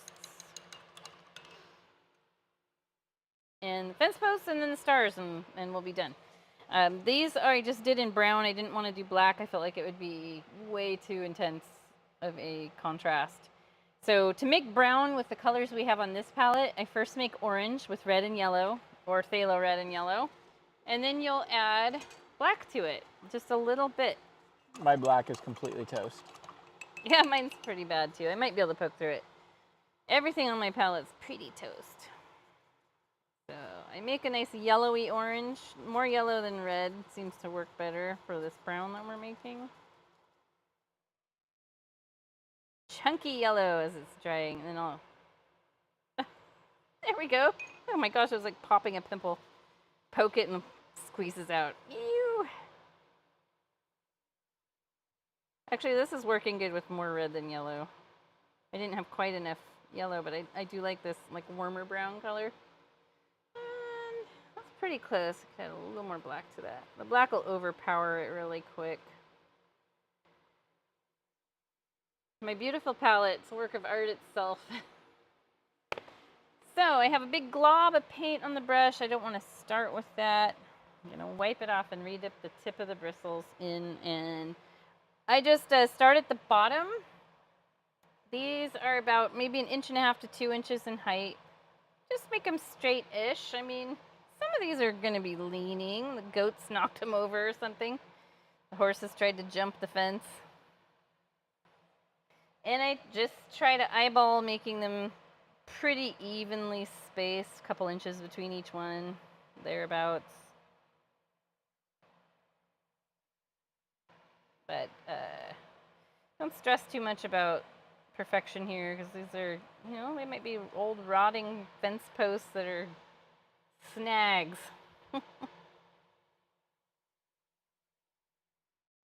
And the fence posts and then the stars, and we'll be done. These I just did in brown. I didn't want to do black. I felt like it would be way too intense of a contrast. So to make brown with the colors we have on this palette, I first make orange with red and yellow, or phthalo red and yellow. And then you'll add black to it, just a little bit. My black is completely toast. Yeah, mine's pretty bad too. I might be able to poke through it. Everything on my palette's pretty toast. So I make a nice yellowy orange. More yellow than red seems to work better for this brown that we're making. Chunky yellow as it's drying, and then I'll... There we go. Oh my gosh, it was like popping a pimple. Poke it and it squeezes out. Ew. Actually, this is working good with more red than yellow. I didn't have quite enough yellow, but I do like this like warmer brown color. And that's pretty close. Add a little more black to that. The black will overpower it really quick. My beautiful palette, it's a work of art itself. So I have a big glob of paint on the brush. I don't want to start with that. I'm going to wipe it off and redip the tip of the bristles in, and I just start at the bottom. These are about maybe 1.5 to 2 inches in height. Just make them straight-ish. I mean, some of these are going to be leaning. The goats knocked them over or something. The horses tried to jump the fence. And I just try to eyeball making them pretty evenly spaced, a couple inches between each one, thereabouts. But don't stress too much about perfection here, because these are, you know, they might be old rotting fence posts that are snags.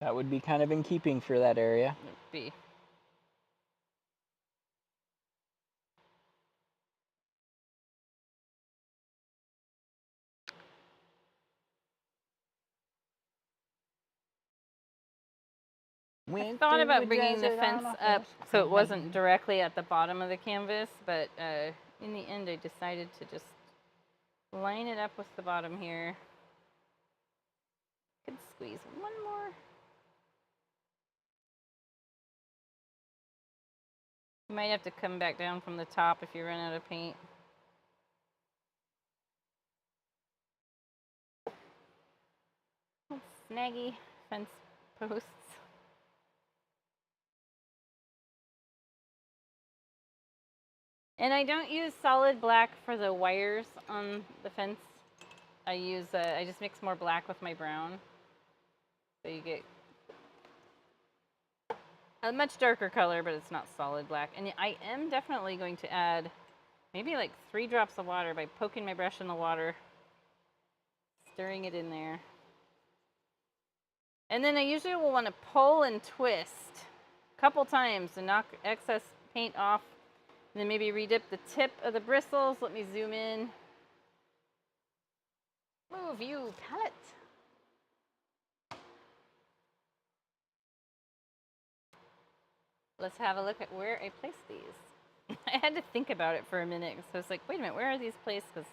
That would be kind of in keeping for that area. It'd be. I thought about bringing the fence up so it wasn't directly at the bottom of the canvas, but in the end I decided to just line it up with the bottom here. Could squeeze one more. You might have to come back down from the top if you run out of paint. Snaggy fence posts. And I don't use solid black for the wires on the fence. I just mix more black with my brown. So you get a much darker color, but it's not solid black. And I am definitely going to add maybe like 3 drops of water by poking my brush in the water, stirring it in there. And then I usually will want to pull and twist a couple times to knock excess paint off. And then maybe redip the tip of the bristles. Let me zoom in. Move you, palette. Let's have a look at where I placed these. I had to think about it for a minute. So I was like, wait a minute, where are these placed? Because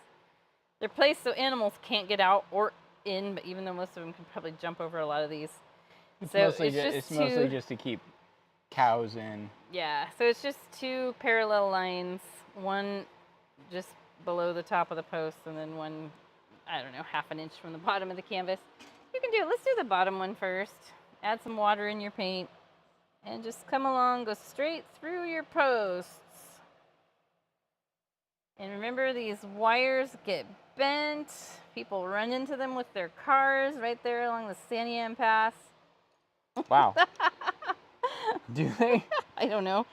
they're placed so animals can't get out or in, but even though most of them can probably jump over a lot of these. It's So mostly just to keep cows in. Yeah, so it's just 2 parallel lines, one just below the top of the post, and then one, I don't know, half an inch from the bottom of the canvas. You can do it. Let's do the bottom one first. Add some water in your paint, and just come along, go straight through your posts. And remember, these wires get bent. People run into them with their cars right there along the Santiam Pass. Wow. Do they? I don't know.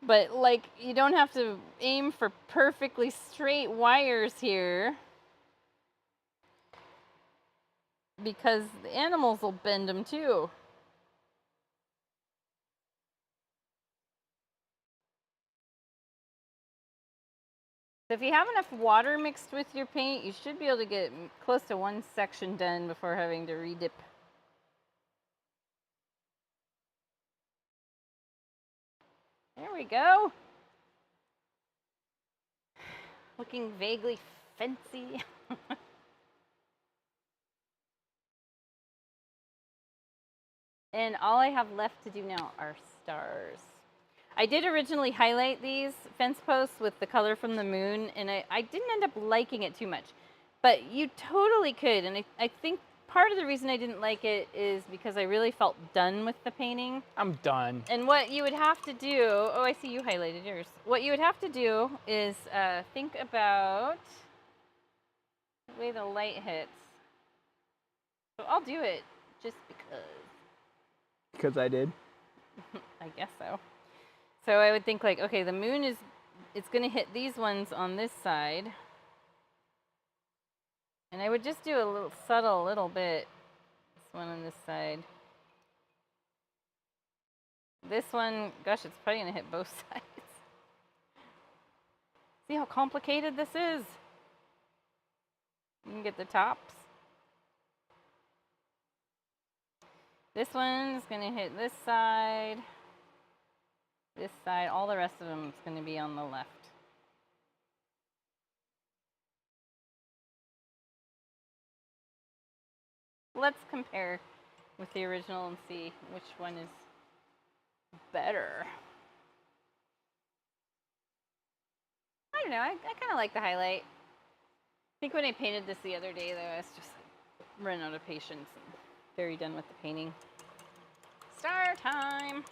But, like, you don't have to aim for perfectly straight wires here, because the animals will bend them too. So if you have enough water mixed with your paint, you should be able to get close to one section done before having to redip. There we go. Looking vaguely fancy. And all I have left to do now are stars. I did originally highlight these fence posts with the color from the moon, and I didn't end up liking it too much. But you totally could, and I think part of the reason I didn't like it is because I really felt done with the painting. I'm done. And what you would have to do, oh, I see you highlighted yours. What you would have to do is think about the way the light hits. So I'll do it just because. Because I did? I guess so. So I would think like, okay, the moon it's going to hit these ones on this side. And I would just do a little subtle little bit. This one on this side. This one, gosh, it's probably going to hit both sides. See how complicated this is? You can get the tops. This one's going to hit this side. This side, all the rest of them is going to be on the left. Let's compare with the original and see which one is better. I don't know, I kind of like the highlight. I think when I painted this the other day, though, I was just running out of patience and very done with the painting. Star time!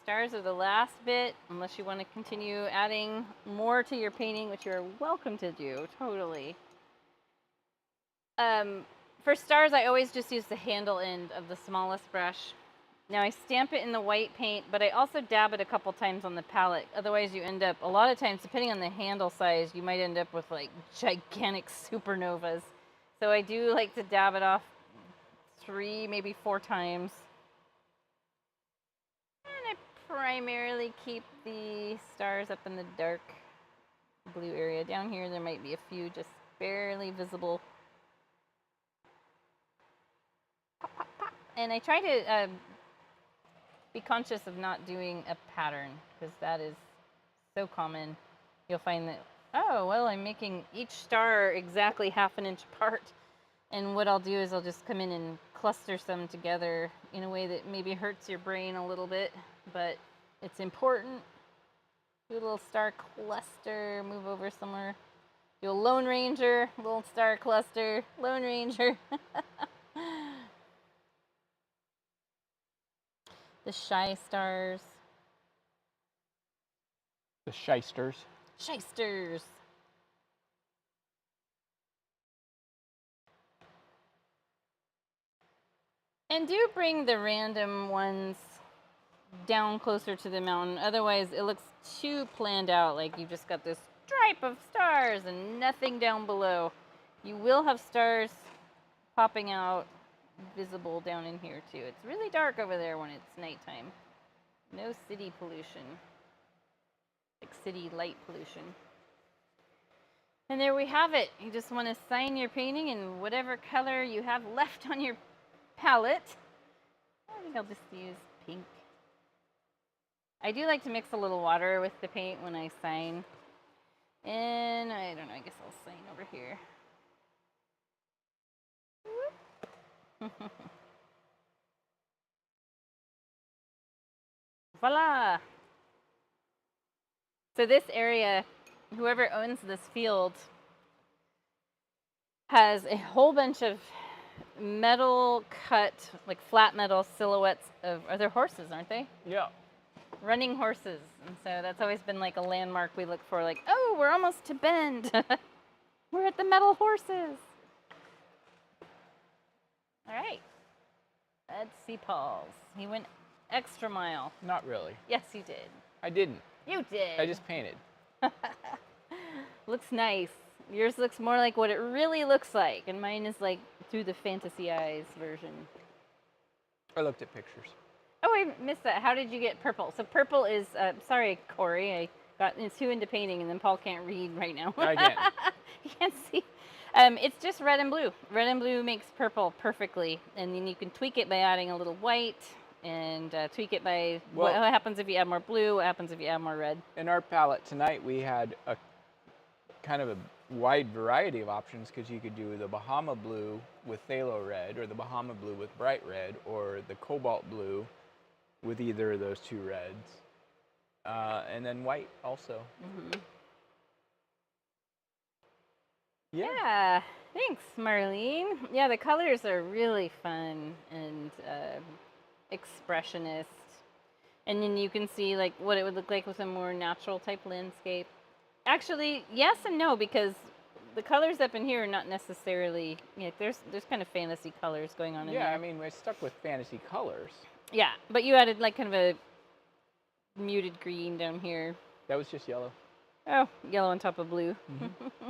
Stars are the last bit, unless you want to continue adding more to your painting, which you're welcome to do, totally. For stars, I always just use the handle end of the smallest brush. Now I stamp it in the white paint, but I also dab it a couple times on the palette. Otherwise you end up, a lot of times, depending on the handle size, you might end up with like gigantic supernovas. So I do like to dab it off 3, maybe 4 times. And I primarily keep the stars up in the dark blue area. Down here there might be a few just barely visible. Pop, pop, pop. And I try to be conscious of not doing a pattern, because that is so common. You'll find that, oh, well, I'm making each star exactly half an inch apart. And what I'll do is I'll just come in and cluster some together in a way that maybe hurts your brain a little bit, but it's important. Do a little star cluster, move over somewhere. Do a Lone Ranger, little star cluster, Lone Ranger. The shy stars. The shysters. Shysters. And do bring the random ones down closer to the mountain. Otherwise, it looks too planned out, like you've just got this stripe of stars and nothing down below. You will have stars popping out visible down in here too. It's really dark over there when it's nighttime. No city pollution, like city light pollution. And there we have it. You just want to sign your painting in whatever color you have left on your palette. I think I'll just use pink. I do like to mix a little water with the paint when I sign. And I don't know, I guess I'll sign over here. Voila! So this area, whoever owns this field, has a whole bunch of metal cut, like flat metal silhouettes of, are there horses, aren't they? Yeah. Running horses. And so that's always been like a landmark we look for, like, oh, we're almost to Bend. We're at the metal horses. All right. Let's see Paul's. He went extra mile. Not really. Yes, you did. I didn't. You did. I just painted. Looks nice. Yours looks more like what it really looks like, and mine is like through the fantasy eyes version. I looked at pictures. Oh, I missed that. How did you get purple? So purple is, sorry, Corey, I got too into painting, and then Paul can't read right now. I can't. He can't see. It's just red and blue. Red and blue makes purple perfectly, and then you can tweak it by adding a little white, and tweak it by what happens if you add more blue, what happens if you add more red. In our palette tonight, we had a kind of a wide variety of options, because you could do the Bahama blue with phthalo red, or the Bahama blue with bright red, or the cobalt blue with either of those two reds, and then white also. Mm-hmm. Yeah. Thanks, Marlene. Yeah, the colors are really fun and expressionist. And then you can see like what it would look like with a more natural type landscape. Actually, yes and no, because the colors up in here are not necessarily, you know, there's kind of fantasy colors going on in there. Yeah, I mean, we're stuck with fantasy colors. Yeah, but you added like kind of a muted green down here. That was just yellow. Oh, yellow on top of blue. Mm-hmm.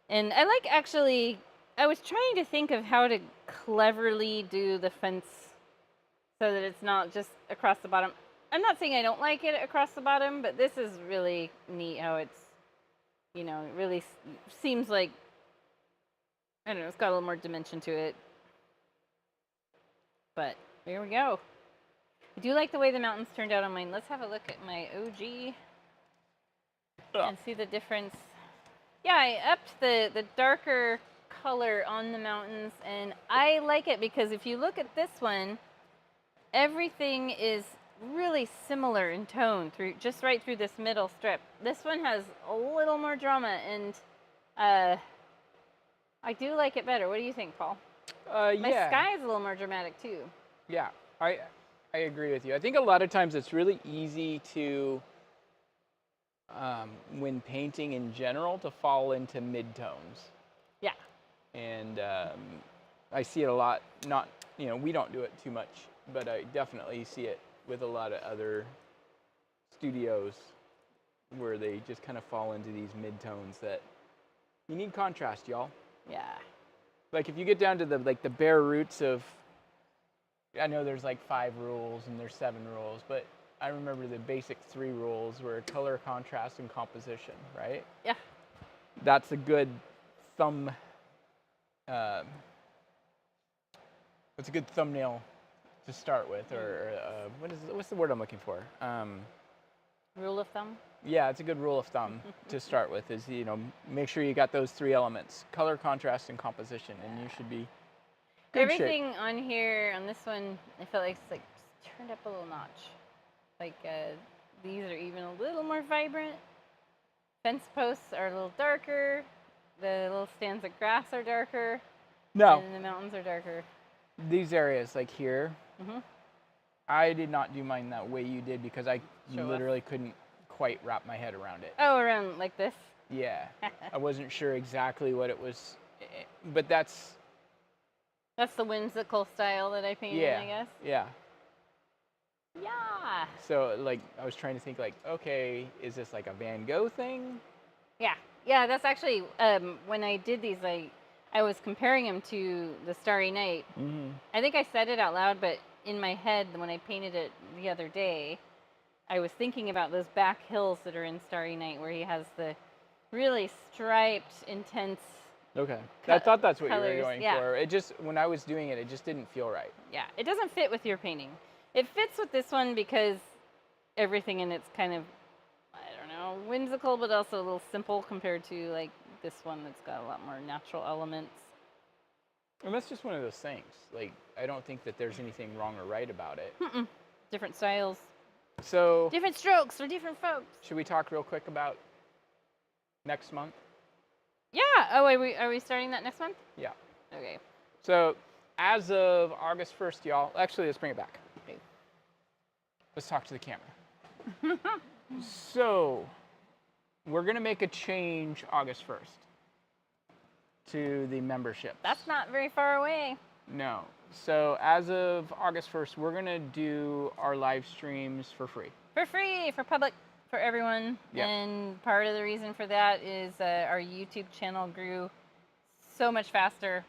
And I like, actually, I was trying to think of how to cleverly do the fence so that it's not just across the bottom. I'm not saying I don't like it across the bottom, but this is really neat how it's, you know, it really seems like, I don't know, it's got a little more dimension to it. But here we go. I do like the way the mountains turned out on mine. Let's have a look at my OG and see the difference. Yeah, I upped the darker color on the mountains, and I like it because if you look at this one, everything is really similar in tone through just right through this middle strip. This one has a little more drama, and I do like it better. What do you think, Paul? Yeah. My sky is a little more dramatic too. Yeah, I agree with you. I think a lot of times it's really easy to, when painting in general, to fall into mid-tones. Yeah. And I see it a lot, not, you know, we don't do it too much, but I definitely see it with a lot of other studios where they just kind of fall into these mid-tones that you need contrast, y'all. Yeah. Like if you get down to the bare roots of, I know there's like 5 rules and there's 7 rules, but I remember the basic 3 rules were color, contrast, and composition, right? Yeah. That's a good thumb. It's a good thumbnail to start with, or what's the word I'm looking for? Rule of thumb? Yeah, it's a good rule of thumb to start with. Is, you know, make sure you got those 3 elements: color, contrast, and composition, and you should be good Everything shape. on here, on this one, I felt like it's like just turned up a little notch. Like these are even a little more vibrant. Fence posts are a little darker. The little stands of grass are darker. No, And the mountains are darker. these areas like here, Mm-hmm. I did not do mine that way you did because I Show us. literally couldn't quite wrap my head around it. Oh, around like this? Yeah. I wasn't sure exactly what it was, but that's... That's the whimsical style that I painted, Yeah. I guess. Yeah. Yeah. So, like, I was trying to think, like, okay, is this like a Van Gogh thing? Yeah. Yeah, that's actually, when I did these, I was comparing them to the Starry Night. Mm-hmm. I think I said it out loud, but in my head, when I painted it the other day, I was thinking about those back hills that are in Starry Night, where he has the really striped, intense. Okay. I thought that's what colors, you were going yeah. for. It just, when I was doing it, it just didn't feel right. Yeah, it doesn't fit with your painting. It fits with this one because everything in it's kind of, I don't know, whimsical, but also a little simple compared to like this one that's got a lot more natural elements. And that's just one of those things. Like, I don't think that there's anything wrong or right about it. Mm-mm. Different styles. So, Different strokes for different folks. should we talk real quick about next month? Yeah. Oh, are we starting that next month? Yeah. Okay. So, as of August 1st, y'all, actually, let's bring it back. Okay. Let's talk to the camera. So, we're going to make a change August 1st to the membership. That's not very far away. No. So, as of August 1st, we're going to do our live streams for free. For free, for public, for everyone. Yep. And part of the reason for that is our YouTube channel grew so much faster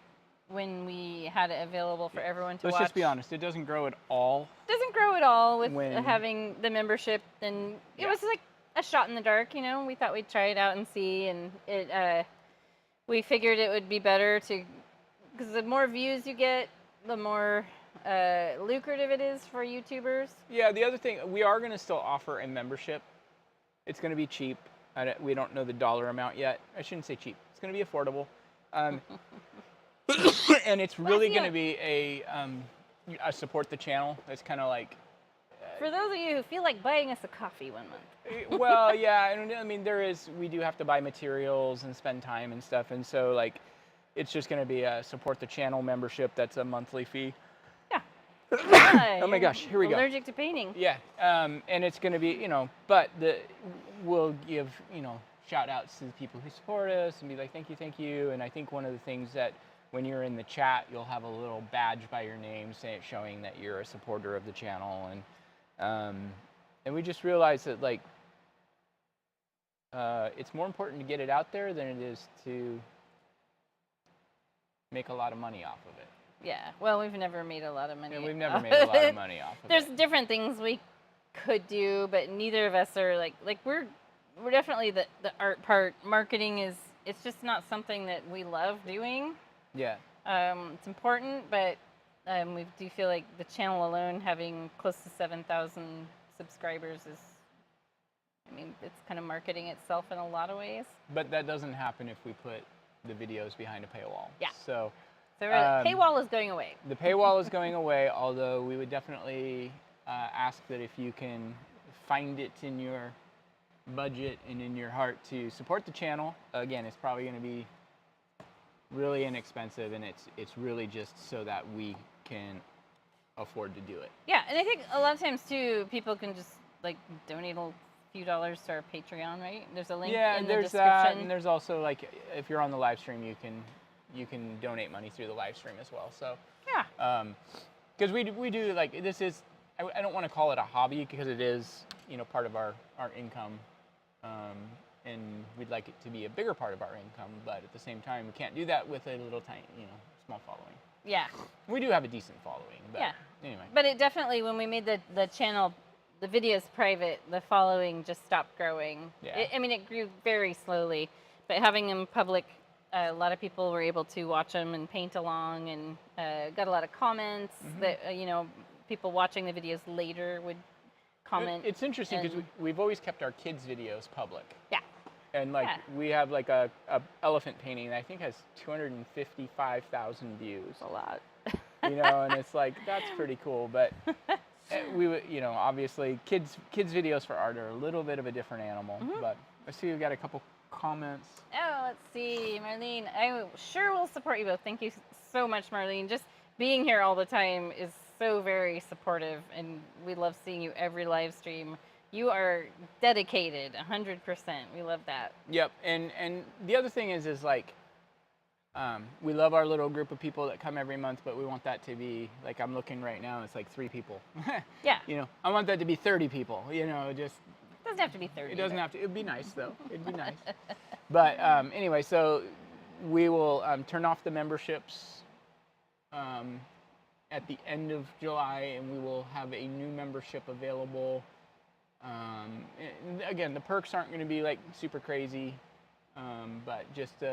when we had it available for everyone to watch. Let's just be honest, it doesn't grow at all. Doesn't grow at all with When- having the membership, and it Yeah. was like a shot in the dark, you know. We thought we'd try it out and see, and it we figured it would be better to, because the more views you get, the more lucrative it is for YouTubers. Yeah, the other thing, we are going to still offer a membership. It's going to be cheap. We don't know the dollar amount yet. I shouldn't say cheap. It's going to be affordable. And it's really going to be a support the channel. It's kind of like... For those of you who feel like buying us a coffee one month. Well, yeah, I mean, we do have to buy materials and spend time and stuff. And so, like, it's just going to be a support the channel membership. That's a monthly fee. Yeah. Oh my gosh, here we go. Allergic to painting. Yeah, and it's going to be, you know, but we'll give, you know, shout outs to the people who support us and be like, thank you. And I think one of the things that when you're in the chat, you'll have a little badge by your name showing that you're a supporter of the channel. And we just realized that, like, it's more important to get it out there than it is to make a lot of money off of it. Yeah. Well, we've never made a lot of money. And we've never made a lot of money off of There's it. different things we could do, but neither of us are like we're definitely the art part. Marketing it's just not something that we love doing. Yeah. It's important, but we do feel like the channel alone having close to 7,000 subscribers is, I mean, it's kind of marketing itself in a lot of ways. But that doesn't happen if we put the videos behind a paywall. Yeah. So the paywall is going away. the paywall is going away, although we would definitely ask that if you can find it in your budget and in your heart to support the channel. Again, it's probably going to be really inexpensive, and it's really just so that we can afford to do it. Yeah, and I think a lot of times too, people can just like donate a few dollars to our Patreon, right? There's a link in the there's description. that, and there's also, like, if you're on the live stream, you can donate money through the live stream as well. So yeah, because we do, like, this is, I don't want to call it a hobby because it is, you know, part of our income, and we'd like it to be a bigger part of our income, but at the same time, we can't do that with a little tiny, you know, small following. yeah, We do have a decent following, but Yeah. anyway. but it definitely, when we made the channel, the videos private, the following just stopped growing. Yeah. I mean, it grew very slowly, but having them public, a lot of people were able to watch them and paint along, and got a lot of comments that, you know, people watching the videos later would comment. It's interesting because and- we've always kept our kids' videos public. Yeah. And, like, Yeah. we have, like, a elephant painting that I think has 255,000 views. a lot. You know, and it's like, that's pretty cool. But we would, you know, obviously kids videos for art are a little bit of a different animal. But I see we've got a couple comments. Oh, let's see, Marlene. I sure will support you both. Thank you so much, Marlene. Just being here all the time is so very supportive, and we love seeing you every live stream. You are dedicated, 100%. We love that. Yep. And the other thing is like, we love our little group of people that come every month, but we want that to be, like I'm looking right now, it's like 3 people. Yeah. You know, I want that to be 30 people, you know, just. It doesn't have to be 30. It doesn't have to. It'd be nice, though. It'd be nice. But anyway, so we will turn off the memberships at the end of July, and we will have a new membership available. And again, the perks aren't going to be like super crazy, but just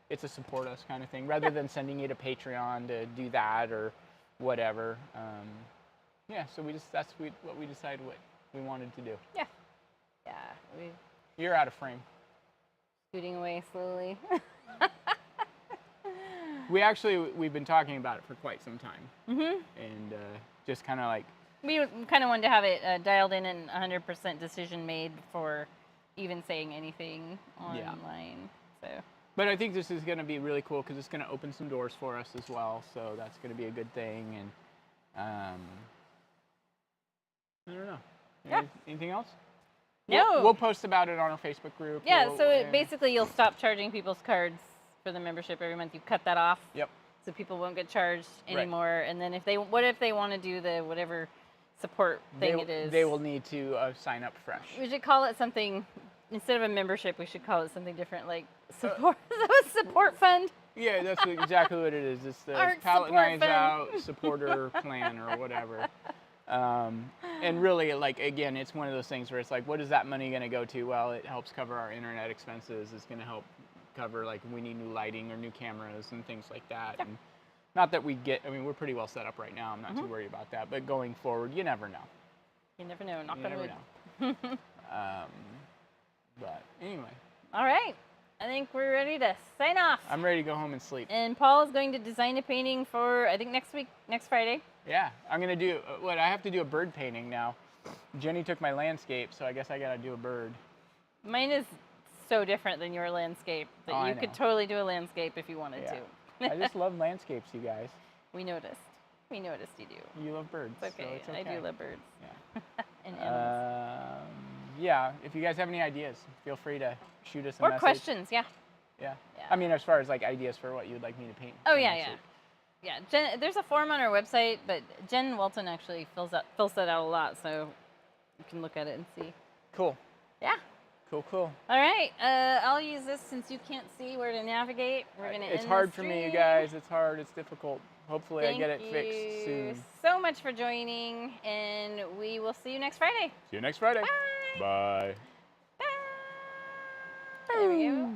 it's a support us kind of thing, rather than sending you to Patreon to do that or whatever. Yeah, so that's what we decided what we wanted to do. Yeah. Yeah. You're out of frame. Scooting away slowly. We've been talking about it for quite some time. Mm-hmm. And just kind of like. We kind of wanted to have it dialed in and 100% decision made before even saying anything online. So. But I think this is going to be really cool because it's going to open some doors for us as well. So that's going to be a good thing. And I don't know. Yeah. Anything else? No. We'll post about it on our Facebook group. Yeah, basically you'll stop charging people's cards for the membership every month. You cut that off. Yep. So people won't get charged anymore. Right. And then if they want to do the whatever support thing it is, they will need to sign up fresh. We should call it something, instead of a membership, we should call it something different, like support support fund. Yeah, that's exactly what it is. It's the Palette Knives Out supporter plan or whatever. And really, like, again, it's one of those things where it's like, what is that money going to go to? Well, it helps cover our internet expenses. It's going to help cover, like, we need new lighting or new cameras and things like that. Yeah. And not that we're pretty well set up right now. I'm not too worried about that. But going forward, you never know. You never know. Knock on wood. But anyway. All right. I think we're ready to sign off. I'm ready to go home and sleep. And Paul is going to design a painting for, I think, next Friday. Yeah, I'm going to do, I have to do a bird painting now. Jenny took my landscape, so I guess I got to do a bird. Mine is so different than your landscape that you could totally do a landscape if you wanted to. I just love landscapes, you guys. We noticed. We noticed you do. You love birds. It's okay. So it's okay. I do love birds. Yeah. And animals. Yeah, if you guys have any ideas, feel free to shoot us a message. Or questions, yeah. Yeah. I mean, as far as like ideas for what you'd like me to paint. Oh, yeah. Yeah, Jen, there's a form on our website, but Jen Walton actually fills that out a lot, so you can look at it and see. Cool. Yeah. Cool. All right, I'll use this since you can't see where to navigate. We're gonna end It's hard the for me, you stream. guys. It's hard. It's difficult. Hopefully, I get it fixed soon. Thank you so much for joining, and we will see you next Friday. See you next Friday. Bye. Bye. Bye. There we go.